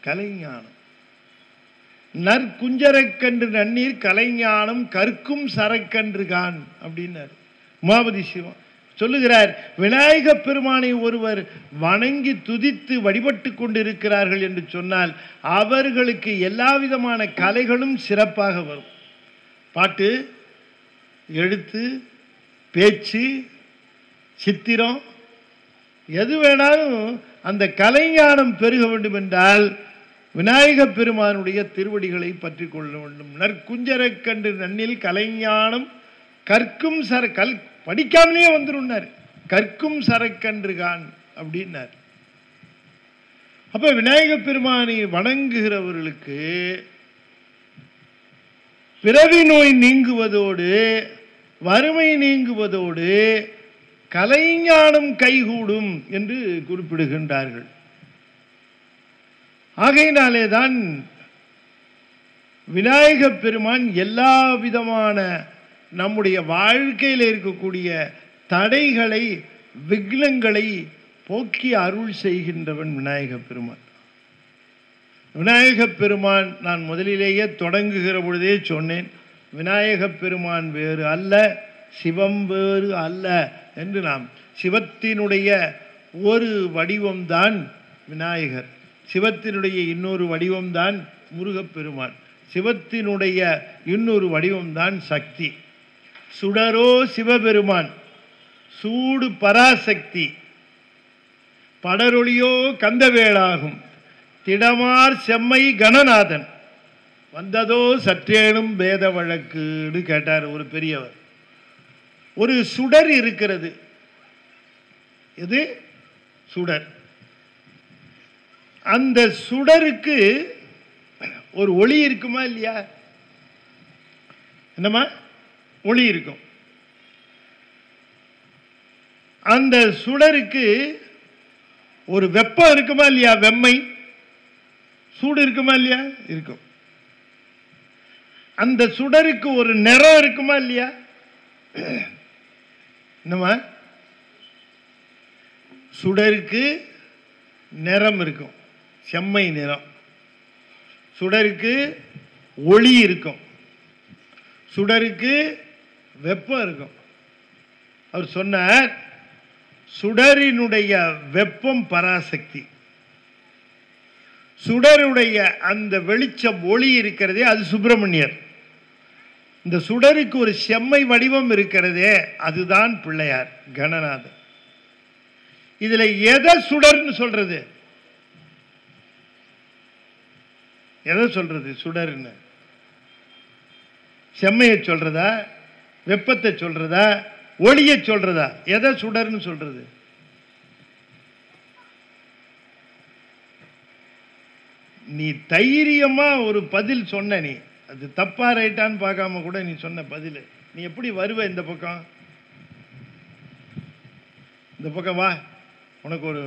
கலைஞானம். நற்குஞ்சரக்கன்று நன்னீர் கலைஞானம் கற்கும் சரக்கன்று கான் அப்படின்னார் உமாபதி சிவன். சொல்லுகிறார், விநாயக பெருமானை ஒருவர் வணங்கி துதித்து வழிபட்டு கொண்டிருக்கிறார்கள் என்று சொன்னால் அவர்களுக்கு எல்லா விதமான கலைகளும் சிறப்பாக வரும். பாட்டு, எழுத்து, பேச்சு, சித்திரம், எது வேணாலும் அந்த கலைஞானம் பெருக வேண்டும் என்றால் விநாயக பெருமானுடைய திருவடிகளை பற்றி கொள்ள வேண்டும். நற்குஞ்சர கன்று நன்னில் கலைஞானம் கற்கும் படிக்காமலே வந்துருன்னார். கற்கும் சரக்கன்றுகான் அப்படின்னார். அப்ப விநாயக பெருமானை வணங்குகிறவர்களுக்கு பிறவி நோய் நீங்குவதோடு, வறுமை நீங்குவதோடு கலைஞானம் கைகூடும் என்று குறிப்பிடுகின்றார்கள். ஆகையினாலேதான் விநாயக பெருமான் எல்லா விதமான நம்முடைய வாழ்க்கையில் இருக்கக்கூடிய தடைகளை, விக்னங்களை போக்கி அருள் செய்கின்றவன் விநாயக பெருமான். விநாயக பெருமான் நான் முதலிலேயே தொடங்குகிற பொழுதே சொன்னேன், விநாயக பெருமான் வேறு அல்ல, சிவம் வேறு அல்ல என்று. நாம் சிவத்தினுடைய ஒரு வடிவம்தான் விநாயகர், சிவத்தினுடைய இன்னொரு வடிவம்தான் முருகப்பெருமான். சிவத்தினுடைய இன்னொரு வடிவம்தான் சக்தி. சுடரோ சிவபெருமான், சூடு பராசக்தி, படரொளியோ கந்தவேளாகும், திடமார் செம்மை கணநாதன், வந்ததோ சற்றேனும் பேத வழக்குன்னு கேட்டார் ஒரு பெரியவர். ஒரு சுடர் இருக்கிறது. எது சுடர்? அந்த சுடருக்கு ஒரு ஒளி இருக்குமா இல்லையா? என்னமா ஒளி இருக்கும். அந்த சுடருக்கு ஒரு வெப்பம் இருக்குமா இல்லையா? வெம்மை, சூடு இருக்குமா இல்லையா? இருக்கும். அந்த சுடருக்கு ஒரு நிறம் இருக்குமா இல்லையா? என்னமா சுடருக்கு நிறம் இருக்கும், செம்மை நிறம். சுடருக்கு ஒளி இருக்கும், சுடருக்கு வெப்பம் இருக்கும். அவர் சொன்னார், சுடரினுடைய வெப்பம் பராசக்தி, சுடருடைய அந்த வெளிச்சம் ஒளி இருக்கிறதே அது சுப்பிரமணியர். இந்த சுடருக்கு ஒரு செம்மை வடிவம் இருக்கிறதே அதுதான் பிள்ளையார் கணநாதன். இதுல எதை சுடர்னு சொல்றது? எதை சொல்றது சுடர்னு? செம்மையை சொல்றதா, வெப்பத்தை சொல்றதா, ஒளியை சொல்றதா? எதை சுடர்னு சொல்றது? நீ தைரியமா ஒரு பதில் சொன்ன, நீ அது தப்பா ரைட்டான்னு பார்க்காம கூட நீ சொன்ன பதில், நீ எப்படி வருவ இந்த பக்கம்? இந்த பக்கம் வா, உனக்கு ஒரு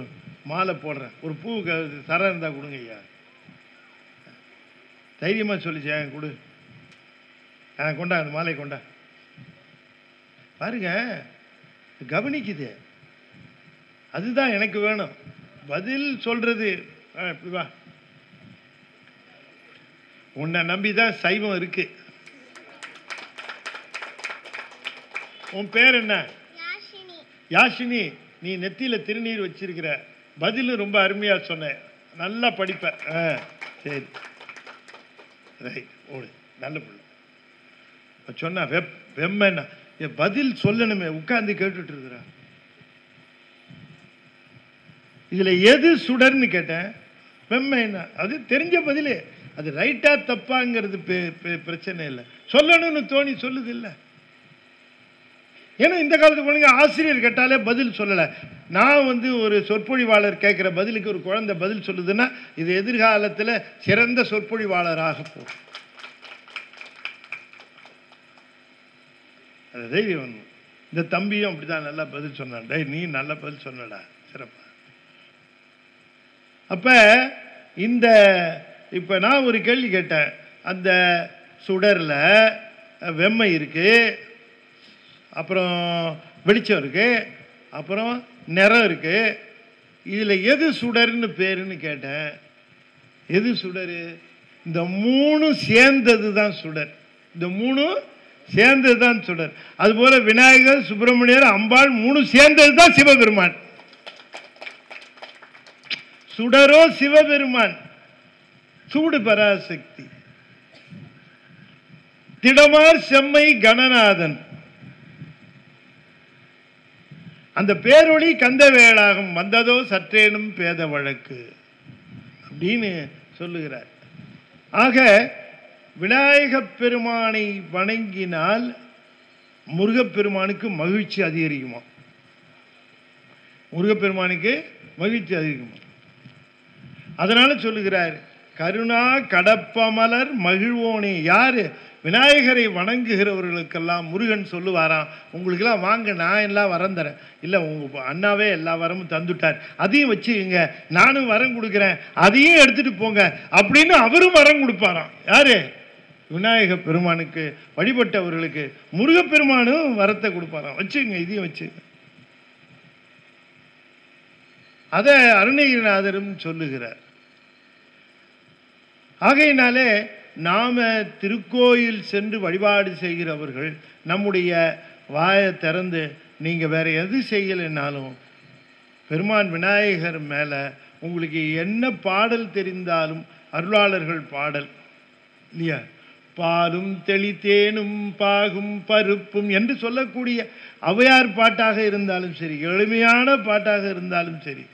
மாலை போடுறேன், ஒரு பூ தரம் இருந்தா கொடுங்க ஐயா. தைரியமா சொல்லிச்சு, கொடு, கொண்டா, அந்த மாலை கொண்டா. பாருங்க, கவனிக்குது. அதுதான் எனக்கு வேணும், பதில் சொல்றது. வா, உன்னை நம்பிதான் சைவம் இருக்கு. உன் பேர் என்ன? யாஷினி. நீ நெத்தியில திருநீர் வச்சிருக்கிற. பதிலும் ரொம்ப அருமையா சொன்ன, நல்லா படிப்ப. சரி, ரைட், ஓடு, நல்ல பிள்ளை. சொன்ன வெம்மன்னா பதில் சொல்லணுமே, உட்கார்ந்து கேட்டுட்டு இருக்கிற. இதுல எது சுடர்னு கேட்டேன். வெம்மைன்னா அது தெரிஞ்ச பதிலே. அது ரைட்டா தப்பாங்கிறது பிரச்சனை இல்லை, சொல்லணும்னு தோணி சொல்லுது இல்லை. ஏன்னா இந்த காலத்து குழந்தைங்க ஆசிரியர் கேட்டாலே பதில் சொல்லலை. நான் ஒரு சொற்பொழிவாளர் கேட்குற பதிலுக்கு ஒரு குழந்தை பதில் சொல்லுதுன்னா இது எதிர்காலத்தில் சிறந்த சொற்பொழிவாளராக போகும். அது தைரியம். இந்த தம்பியும் அப்படிதான் நல்லா பதில் சொன்னான். டேய், நீ நல்ல பதில் சொன்னடா, சிறப்பா. அப்ப இந்த இப்ப நான் ஒரு கேள்வி கேட்டேன். அந்த சுடர்ல வெம்மை இருக்கு, அப்புறம் வெளிச்சம் இருக்கு, அப்புறம் நிறம் இருக்கு. இதுல எது சுடர்னு பேருன்னு கேட்டேன். எது சுடரு? இந்த மூணு சேர்ந்தது தான் சுடர். இந்த மூணு சேர்ந்தது தான் சுடர். அதுபோல விநாயகர், சுப்பிரமணியர், அம்பாள் மூணு சேர்ந்தது தான் சிவபெருமான். சுடரோ சிவபெருமான், சூடு பராசக்தி, திடமார் செம்மை கணநாதன், அந்த பேரொளி கந்தவேளாகும், வந்ததோ சற்றேனும் பேத வழக்கு அப்படின்னு சொல்லுகிறார். ஆக விநாயகப் பெருமானை வணங்கினால் முருகப்பெருமானுக்கு மகிழ்ச்சி அதிகரிக்குமா? முருகப்பெருமானுக்கு மகிழ்ச்சி அதிகரிக்குமா? அதனால சொல்லுகிறார், கருணா கடப்பமலர் மகிழ்வோனே. யாரு விநாயகரை வணங்குகிறவர்களுக்கெல்லாம் முருகன் சொல்லுவாராம், உங்களுக்கெல்லாம் வாங்க, நான் எல்லாம் வரம் தரேன். இல்லை, உங்க அண்ணாவே எல்லா வரமும் தந்துட்டார், அதையும் வச்சுக்கோங்க, நானும் வரம் கொடுக்குறேன், அதையும் எடுத்துட்டு போங்க அப்படின்னு அவரும் வரம் கொடுப்பாராம். யாரு? விநாயக பெருமானுக்கு வழிபட்டவர்களுக்கு முருகப்பெருமானும் வரத்தை கொடுப்பாராம், வச்சுக்கோங்க, இதையும் வச்சுங்க. அதை அருணகிரிநாதரும் சொல்லுகிறார். ஆகையினாலே நாம திருக்கோயில் சென்று வழிபாடு செய்கிறவர்கள் நம்முடைய வாயை திறந்து நீங்க வேற எது செய்யலைன்னாலும் பெருமான் விநாயகர் மேல உங்களுக்கு என்ன பாடல் தெரிந்தாலும், அருளாளர்கள் பாடல், இல்லையா? பாலும் தெளித்தேனும் பாகும் பருப்பும் என்று சொல்லக்கூடிய ஔவையார் பாட்டாக இருந்தாலும் சரி, எளிமையான பாட்டாக இருந்தாலும் சரி,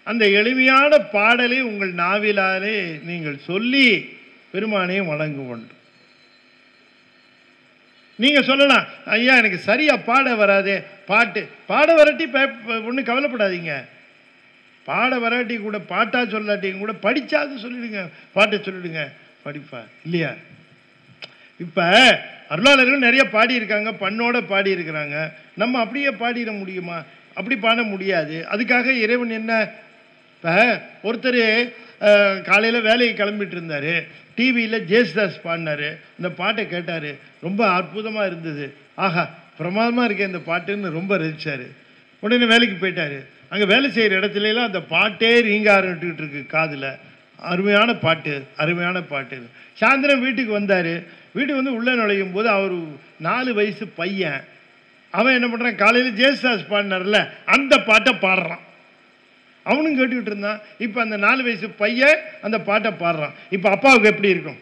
அந்த எளிமையான பாடலை உங்கள் நாவிலாலே நீங்கள் சொல்லி பெருமானை வணங்க வேண்டும். நீங்க சொல்லலாம், ஐயா எனக்கு சரியா பாட வராதே, பாட வராட்டி ஒன்றும் கவலைப்படாதீங்க. பாட வராட்டி கூட, பாட்டா சொல்லாட்டியும் கூட படிச்சாது சொல்லிடுங்க, பாட்டை சொல்லிடுங்க, படிப்பா இல்லையா? இப்ப அருளாளர்கள் நிறைய பாடி இருக்காங்க, பண்ணோட பாடி இருக்கிறாங்க. நம்ம அப்படியே பாடிட முடியுமா? அப்படி பாட முடியாது. அதுக்காக இறைவன் என்ன, இப்ப ஒருத்தர் காலையில் வேலையை கிளம்பிட்டு இருந்தாரு, டிவியில் ஜேசுதாஸ் பாடினாரு, இந்த பாட்டை கேட்டாரு, ரொம்ப அற்புதமாக இருந்தது, ஆஹா பிரமாதமாக இருக்கே இந்த பாட்டுன்னு ரொம்ப ரசிச்சாரு. உடனே வேலைக்கு போயிட்டாரு. அங்கே வேலை செய்கிற இடத்துலலாம் அந்த பாட்டே ரீங்காரன்ட்டுக்கிட்டு இருக்கு காதில். அருமையான பாட்டு, அருமையான பாட்டு. சாயந்தரம் வீட்டுக்கு வந்தார். வீட்டுக்கு வந்து உள்ளே நுழையும் போது அவர் 4 வயசு பையன், அவன் என்ன பண்ணுறான், காலையில் ஜேசுதாஸ் பாடினார்ல அந்த பாட்டை பாடுறான். அவனும் கேட்டுக்கிட்டு இருந்தான். இப்போ அந்த 4 வயசு பையன் அந்த பாட்டை பாடுறான். இப்போ அப்பாவுக்கு எப்படி இருக்கும்?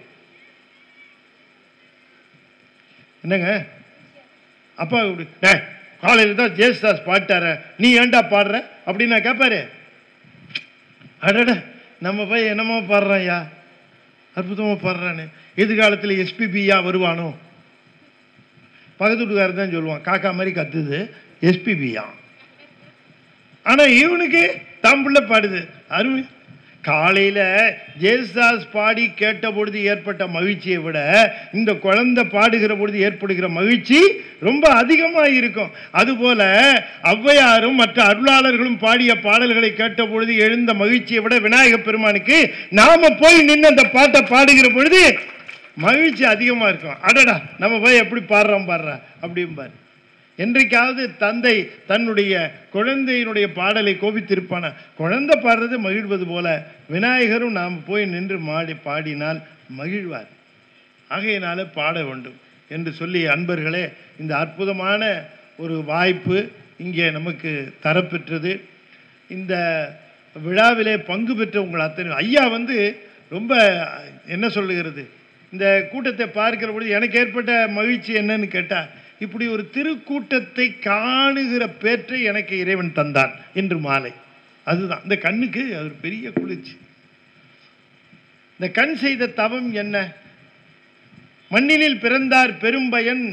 என்னங்க அப்பாவுக்கு எப்படி, காலையில் தான் ஜேசுதாஸ் பாட்டார, நீ ஏண்டா பாடுற அப்படின்னு நான் கேட்பாரு. அடட நம்ம பையன் என்னமோ பாடுறான் ஐயா, அற்புதமாக பாடுறான்னு. எதிர்காலத்தில் எஸ்பிபியா வருவானோ? பக்கத்து வீட்டுக்காரர் தான் சொல்லுவான், காக்கா மாதிரி கத்துது எஸ்பிபியா. ஆனால் இவனுக்கு தம்பிள்ள பாடுது. அருமை. காலையில் ஜேசுதாஸ் பாடி கேட்ட பொழுது ஏற்பட்ட மகிழ்ச்சியை விட இந்த குழந்தை பாடுகிற பொழுது ஏற்படுகிற மகிழ்ச்சி ரொம்ப அதிகமாக இருக்கும். அதுபோல ஔவையாரும் மற்ற அருளாளர்களும் பாடிய பாடல்களை கேட்ட பொழுது எழுந்த மகிழ்ச்சியை விட விநாயக பெருமானுக்கு நாம போய் நின்று அந்த பாட்டை பாடுகிற பொழுது மகிழ்ச்சி அதிகமாக இருக்கும். அடடா நம்ம போய் எப்படி பாடுறோம் பாடுறா அப்படிம்பாரு. என்றைக்காவது தந்தை தன்னுடைய குழந்தையினுடைய பாடலை கோபித்திருப்பான? குழந்தை பாடுறது மகிழ்வது போல விநாயகரும் நாம் போய் நின்று பாடினால் மகிழ்வார். ஆகையினால பாட வேண்டும் என்று சொல்லி, அன்பர்களே, இந்த அற்புதமான ஒரு வாய்ப்பு இங்கே நமக்கு தரப்பெற்றது. இந்த விழாவிலே பங்கு பெற்ற உங்கள் அத்தனை ஐயா வந்து ரொம்ப என்ன சொல்லுகிறது, இந்த கூட்டத்தை பார்க்கிற பொழுது எனக்கு ஏற்பட்ட மகிழ்ச்சி என்னன்னு கேட்டால், இப்படி ஒரு திருக்கூட்டத்தை காணுகிற பேற்றை எனக்கு இறைவன் தந்தான் இன்று மாலை. அதுதான் இந்த கண்ணுக்கு அது ஒரு பெரிய குளிர்ச்சி. இந்த கண் செய்த தவம் என்ன? மண்ணினில் பிறந்தார் பெரும்பயன்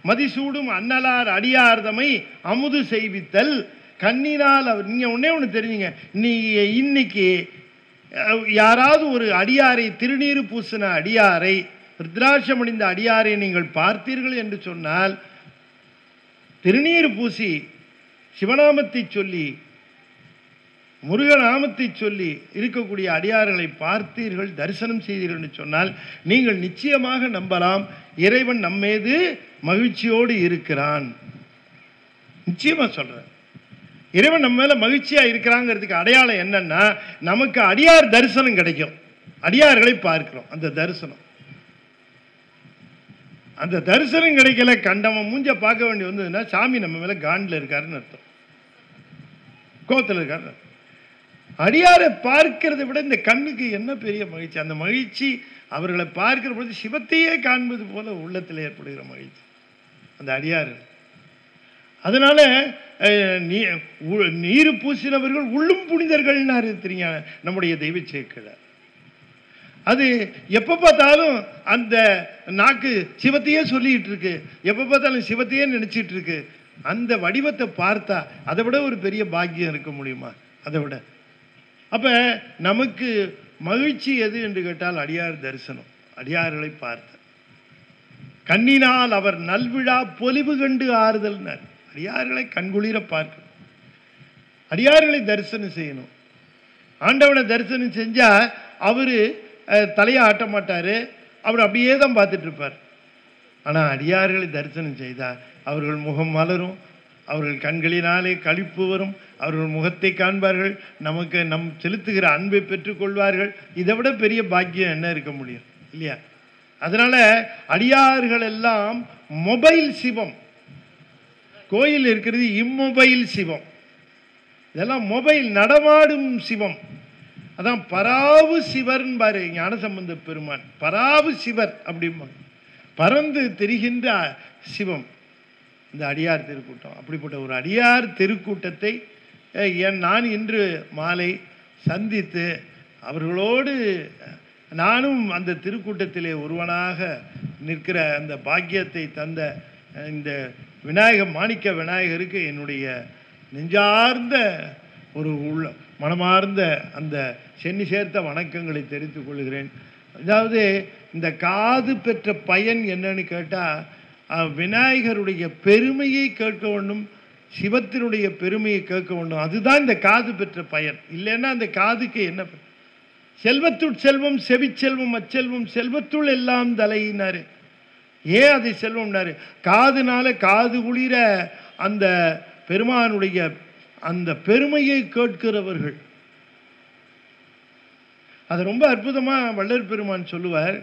மதிசூடும் அன்னலார் அடியார்தமை அமுது செய்வித்தல் கண்ணினால் அவர். நீங்க ஒன்னே ஒன்று தெரிஞ்சுங்க, இன்னைக்கு யாராவது ஒரு அடியாரை, திருநீறு பூசின அடியாரை, ருத்ராட்சம் அணிந்த அடியாரை நீங்கள் பார்த்தீர்கள் என்று சொன்னால், திருநீர் பூசி சிவநாமத்தை சொல்லி முருகநாமத்தை சொல்லி இருக்கக்கூடிய அடியார்களை பார்த்தீர்கள், தரிசனம் செய்தீர்கள் என்று சொன்னால் நீங்கள் நிச்சயமாக நம்பலாம், இறைவன் நம்மீது மகிழ்ச்சியோடு இருக்கிறான். நிச்சயமா சொல்றேன், இறைவன் நம்ம மேல மகிழ்ச்சியா இருக்கிறாங்கிறதுக்கு அடையாளம் என்னன்னா, நமக்கு அடியார் தரிசனம் கிடைக்கும், அடியார்களை பார்க்கிறோம். அந்த தரிசனம் கிடைக்கல, கண்டவன் மூஞ்ச பார்க்க வேண்டி வந்ததுன்னா சாமி நம்ம மேல காண்டில் இருக்காருன்னு அர்த்தம், கோத்தில் இருக்காரு. அடியாரை பார்க்கிறதை விட இந்த கண்ணுக்கு என்ன பெரிய மகிழ்ச்சி. அந்த மகிழ்ச்சி அவர்களை பார்க்கிற பொழுது சிவத்தையே காண்பது போல உள்ளத்தில் ஏற்படுகிற மகிழ்ச்சி அந்த அடியார். அதனால நீர் பூசினவர்கள் உள்ளும் புனிதர்கள்னாரு தெரியுங்க நம்முடைய தெய்வ சேக்கிழார். அது எப்போ பார்த்தாலும் அந்த நாக்கு சிவத்தையே சொல்லிட்டு இருக்கு, எப்போ பார்த்தாலும் சிவத்தையே நினைச்சிட்டு இருக்கு. அந்த வடிவத்தை பார்த்தா அதை விட ஒரு பெரிய பாக்கியம் இருக்க முடியுமா? அதை விட அப்ப நமக்கு மகிழ்ச்சி எது என்று கேட்டால் அடியார் தரிசனம், அடியார்களை பார்த்த கண்ணினால் அவர் நல்விழா பொலிவு கண்டு ஆறுதல். அடியார்களை கண்குளிர பார்க்கணும், அடியார்களை தரிசனம் செய்யணும். ஆண்டவனை தரிசனம் செஞ்சா அவரு தலையை ஆட்ட மாட்டாரு, அவர் அப்படியே தான் பார்த்துட்டு இருப்பார். ஆனால் அடியார்களை தரிசனம் செய்தால் அவர்கள் முகம் மலரும், அவர்கள் கண்களினாலே களிப்பு வரும், அவர்கள் முகத்தை காண்பார்கள், நமக்கு நம் செலுத்துகிற அன்பை பெற்றுக்கொள்வார்கள். இதை விட பெரிய பாக்கியம் என்ன இருக்க முடியும் இல்லையா? அதனால அடியார்கள் எல்லாம் மொபைல் சிவம், கோயில் இருக்கிறது இம்மொபைல் சிவம், இதெல்லாம் மொபைல் நடமாடும் சிவம். அதான் பராவு சிவர்ன்னு பாரு ஞானசம்பந்த பெருமான். பராவு சிவர் அப்படிம்பாங்க, பறந்து தெரிகின்ற சிவம் இந்த அடியார் திருக்கூட்டம். அப்படிப்பட்ட ஒரு அடியார் திருக்கூட்டத்தை நான் இன்று மாலை சந்தித்து அவர்களோடு நானும் அந்த திருக்கூட்டத்திலே ஒருவனாக நிற்கிற அந்த பாக்கியத்தை தந்த இந்த மாணிக்க விநாயகருக்கு என்னுடைய நெஞ்சார்ந்த ஒரு மனமார்ந்த அந்த சென்னி சேர்த்த வணக்கங்களை தெரிவித்துக் கொள்கிறேன். அதாவது இந்த காது பெற்ற பயன் என்னன்னு கேட்டால், விநாயகருடைய பெருமையை கேட்க வேண்டும், சிவத்தினுடைய பெருமையை கேட்க வேண்டும். அதுதான் இந்த காது பெற்ற பயன். இல்லைன்னா அந்த காதுக்கு என்ன? செல்வத்துள் செல்வம் செவிச்செல்வம் அச்செல்வம் செல்வத்துள் எல்லாம் தலையினாரு. ஏன் அதை செல்வம்னாரு? காதுனால காது குளிர அந்த பெருமானுடைய அந்த பெருமையை கேட்கிறவர்கள். அது ரொம்ப அற்புதமா வள்ளல் பெருமான் சொல்லுவார்.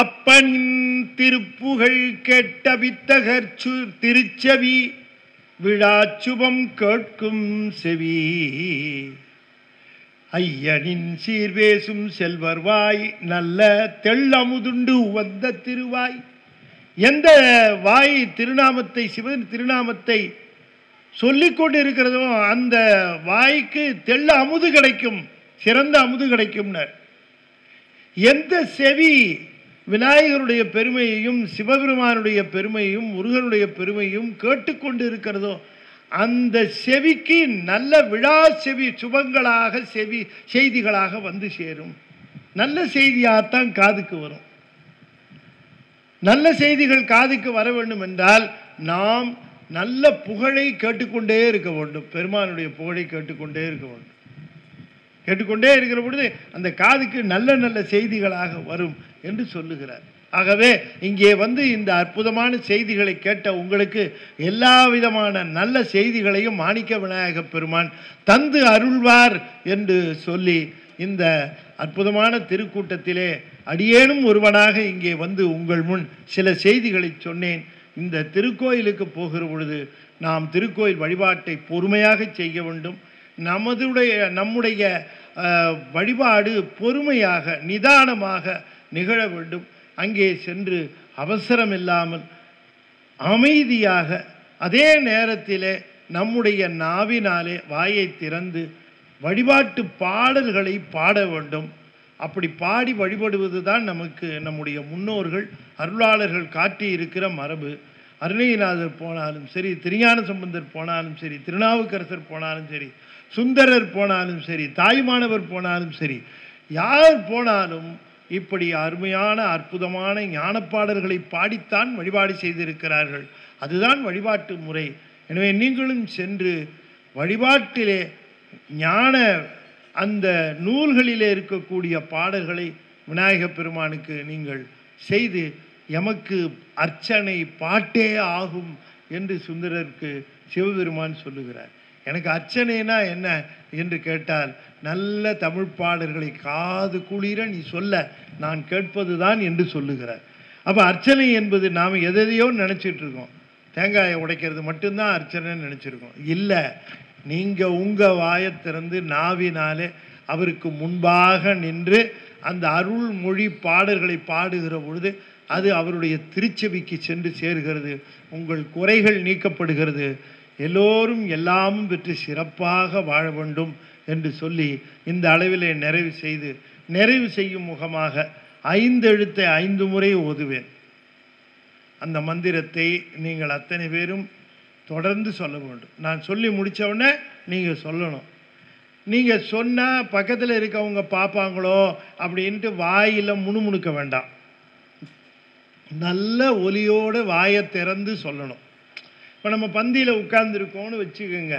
அப்பனின் திருப்புகழ் கேட்ட வித்தகர் திருச்செவி விழாச்சுபம் கேட்கும் செவி ஐயனின் சீர்வேசும் செல்வர்வாய் நல்ல தெள்ளமுதுண்டு வந்த திருவாய். எந்த வாய் திருநாமத்தை சிவன் திருநாமத்தை சொல்லிக் கொண்டு இருக்கிறதோ அந்த வாய்க்கு தெள்ள அமுது கிடைக்கும், சிறந்த அமுது கிடைக்கும்னர். எந்த செவி விநாயகருடைய பெருமையையும் சிவபெருமானுடைய பெருமையும் முருகனுடைய பெருமையும் கேட்டுக்கொண்டு இருக்கிறதோ அந்த செவிக்கு நல்ல விழா செவி சுபங்களாக செவி செய்திகளாக வந்து சேரும். நல்ல செய்தியாகத்தான் காதுக்கு வரும். நல்ல செய்திகள் காதுக்கு வர வேண்டும் என்றால் நாம் நல்ல புகழை கேட்டுக்கொண்டே இருக்க வேண்டும். பெருமானுடைய புகழை கேட்டுக்கொண்டே இருக்க வேண்டும். கேட்டுக்கொண்டே இருக்கிற பொழுது அந்த காதுக்கு நல்ல நல்ல செய்திகளாக வரும் என்று சொல்லுகிறார். ஆகவே இங்கே வந்து இந்த அற்புதமான செய்திகளை கேட்ட உங்களுக்கு எல்லா விதமான நல்ல செய்திகளையும் மாணிக்க விநாயக பெருமான் தந்து அருள்வார் என்று சொல்லி இந்த அற்புதமான திருக்கூட்டத்திலே அடியேனும் ஒருவனாக இங்கே வந்து உங்கள் முன் சில செய்திகளை சொன்னேன். இந்த திருக்கோயிலுக்கு போகிற பொழுது நாம் திருக்கோயில் வழிபாட்டை பொறுமையாக செய்ய வேண்டும். நம்முடைய வழிபாடு பொறுமையாக நிதானமாக நிகழ வேண்டும். அங்கே சென்று அவசரம் இல்லாமல் அமைதியாக அதே நேரத்தில் நம்முடைய நாவினாலே வாயை திறந்து வழிபாட்டு பாடல்களை பாட வேண்டும். அப்படி பாடி வழிபடுவது தான் நமக்கு நம்முடைய முன்னோர்கள் அருளாளர்கள் காட்டி இருக்கிற மரபு. அருணகிரிநாதர் போனாலும் சரி, திருஞான சம்பந்தர் போனாலும் சரி, திருநாவுக்கரசர் போனாலும் சரி, சுந்தரர் போனாலும் சரி, தாய்மானவர் போனாலும் சரி, யார் போனாலும் இப்படி அருமையான அற்புதமான ஞானப்பாடல்களை பாடித்தான் வழிபாடு செய்திருக்கிறார்கள். அதுதான் வழிபாட்டு முறை. எனவே நீங்களும் சென்று வழிபாட்டிலே ஞான அந்த நூல்களிலே இருக்கக்கூடிய பாடல்களை விநாயக பெருமானுக்கு நீங்கள் செய்து எமக்கு அர்ச்சனை பாட்டே ஆகும் என்று சுந்தரருக்கு சிவபெருமான் சொல்லுகிறார். எனக்கு அர்ச்சனைனா என்ன என்று கேட்டால், நல்ல தமிழ் பாடல்களை காது குளிர நீ சொல்ல நான் கேட்பது தான் என்று சொல்லுகிறார். அப்போ அர்ச்சனை என்பது நாம் எதையோ நினச்சிட்டு இருக்கோம். தேங்காயை உடைக்கிறது மட்டும்தான் அர்ச்சனைன்னு நினச்சிருக்கோம். இல்லை, நீங்கள் உங்கள் வாயை திறந்து நாவினாலே அவருக்கு முன்பாக நின்று அந்த அருள் மொழி பாடல்களை பாடுகிற பொழுது அது அவருடைய திருச்செவிக்கு சென்று சேர்கிறது. உங்கள் குறைகள் நீக்கப்படுகிறது. எல்லோரும் எல்லாமும் பெற்று சிறப்பாக வாழ வேண்டும் என்று சொல்லி இந்த அளவிலே நிறைவு செய்யும் முகமாக 5 எழுத்தை 5 முறை ஓதுவேன். அந்த மந்திரத்தை நீங்கள் அத்தனை பேரும் தொடர்ந்து சொல்ல வேண்டும். நான் சொல்லி முடித்தவுடனே நீங்கள் சொல்லணும். நீங்கள் சொன்னால் பக்கத்தில் இருக்கவங்க பார்ப்பாங்களோ அப்படின்ட்டு வாயில் முணுமுணுக்க வேண்டாம். நல்ல ஒலியோடு வாயை திறந்து சொல்லணும். இப்போ நம்ம பந்தியில் உட்கார்ந்துருக்கோம்னு வச்சுக்கோங்க.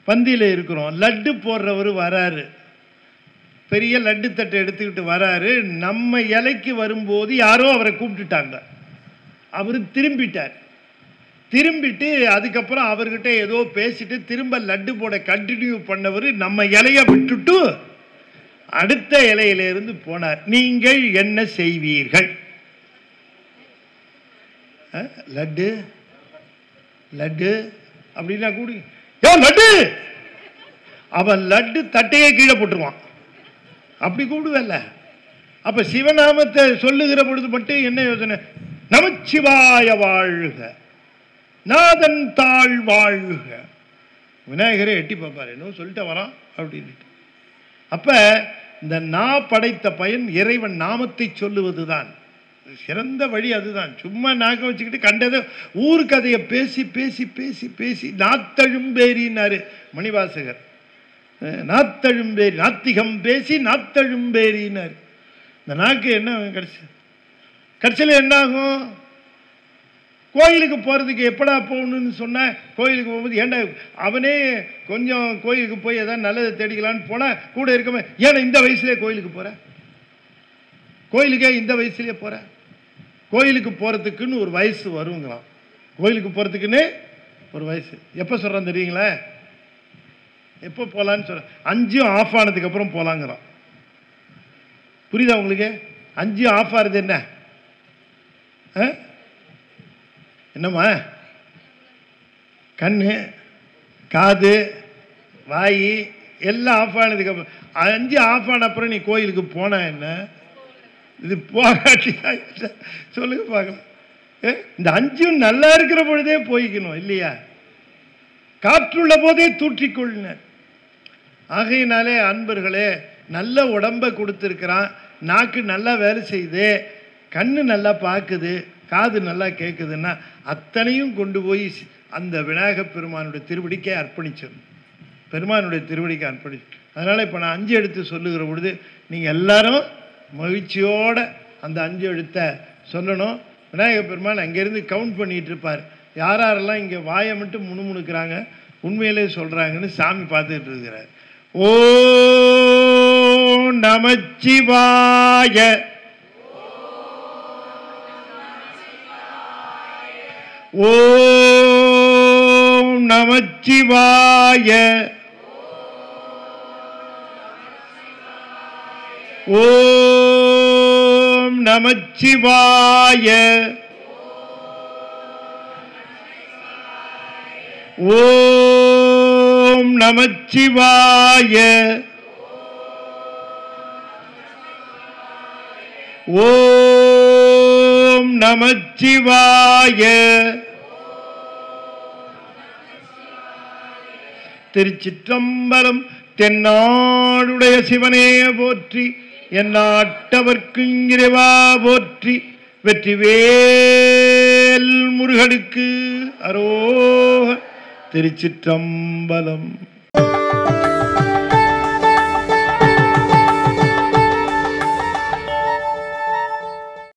பந்தியில் இருக்கிறோம், லட்டு போடுறவர் வராரு, பெரிய லட்டு தட்டை எடுத்துக்கிட்டு வராரு. நம்ம இலைக்கு வரும்போது யாரோ அவரை கூப்பிட்டுட்டாங்க. அவர் திரும்பிட்டு அதுக்கப்புறம் அவர்கிட்ட ஏதோ பேசிட்டு திரும்ப லட்டு போட கண்டினியூ பண்ணவர் நம்ம இலையை விட்டுட்டு அடுத்த இலையிலிருந்து போனார். நீங்கள் என்ன செய்வீர்கள்? லட்டு அப்படின்னா கூடி லட்டு அவன் லட்டு தட்டையே கீழே போட்டுருவான். அப்படி கூப்பிடுவல்ல. அப்ப சிவநாமத்தை சொல்லுகிற பொழுது மட்டும் என்ன யோசனை? நமச்சிவாய வாழ்க, நாதன் தாழ் வாழ்க. விநாயகரை எட்டி பார்ப்பாரு, இன்னும் சொல்லிட்டு வரான் அப்படின்னு. அப்ப இந்த நான் படைத்த பயன் இறைவன் நாமத்தை சொல்லுவதுதான் சிறந்த வழி. அதுதான். சும்மா நாக்க வச்சுக்கிட்டு கண்டதை ஊர் கதையை பேசி பேசி பேசி பேசி நாத்தழும்பேரினாரு மணிவாசகர். நாத்தழும்பேரி, நாத்திகம் பேசி நாத்தழும்பேரினார். இந்த நாக்கு என்ன கடைசியில் என்ன ஆகும்? கோயிலுக்கு போகிறதுக்கு எப்படா போகணும்னு சொன்ன, கோயிலுக்கு போகும்போது ஏன்டா அவனே கொஞ்சம் கோயிலுக்கு போய் ஏதாவது நல்லதை தேடிக்கலான்னு போனால் கூட இருக்கமே, ஏன்னா இந்த வயசுலேயே கோயிலுக்கு போகிற, கோயிலுக்கே இந்த வயசுலேயே போகிற. கோயிலுக்கு போகிறதுக்குன்னு ஒரு வயசு வருங்களாம். கோயிலுக்கு போகிறதுக்குன்னு ஒரு வயசு எப்போ சொல்கிறான் தெரியுங்களா? எப்போ போகலான்னு சொல்கிறேன், 5 ஆஃப் ஆனதுக்கு அப்புறம் போகலாங்கிறான். புரியுதா உங்களுக்கு? 5 ஆஃப் ஆகிறது என்ன? என்னம்மா? கண்ணு, காது, வாய் எல்லாம் ஆஃப் ஆனதுக்கு அப்புறம். 5 ஆஃப் ஆன அப்புறம் நீ கோயிலுக்கு போனா என்ன? இது போகாட்டி சொல்லுங்க பார்க்கலாம். இந்த 5 நல்லா இருக்கிற பொழுதே போய்க்கணும் இல்லையா? காற்றுள்ள போதே தூற்றிக்கொள்ளினர். ஆகையினாலே அன்பர்களே, நல்ல உடம்பை கொடுத்துருக்கிறான், நாக்கு நல்லா வேலை செய்யுது, கண்ணு நல்லா பார்க்குது, காது நல்லா கேட்குதுன்னா அத்தனையும் கொண்டு போய் அந்த விநாயகப் பெருமானுடைய திருவடிக்கே அர்ப்பணிச்சிடணும். பெருமானுடைய திருவடிக்கு அர்ப்பணிச்சு. அதனால் இப்போ நான் 5 எழுத்து சொல்லுகிற பொழுது நீங்கள் எல்லாரும் மகிழ்ச்சியோடு அந்த 5 எழுத்தை சொல்லணும். விநாயகப் பெருமான் அங்கேருந்து கவுண்ட் பண்ணிகிட்டு இருப்பார். யாரெல்லாம் இங்கே வாயை மட்டும் முணுமுணுக்கிறாங்க, உண்மையிலே சொல்கிறாங்கன்னு சாமி பார்த்துக்கிட்டு இருக்கிறார். ஓம் நமச்சிவாய, ஓம் நமச்சிவாய, ஓம் நமச்சிவாய, ஓம் நமச்சிவாய, ஓம் நமச்சிவாய. திருச்சிற்றம்பலம். தென்னாடுடைய சிவனே போற்றி, எந்நாட்டவர்க்கும் இறைவா போற்றி. வெற்றிவேல் முருகனுக்கு அரோகர். திருச்சிற்றம்பலம்.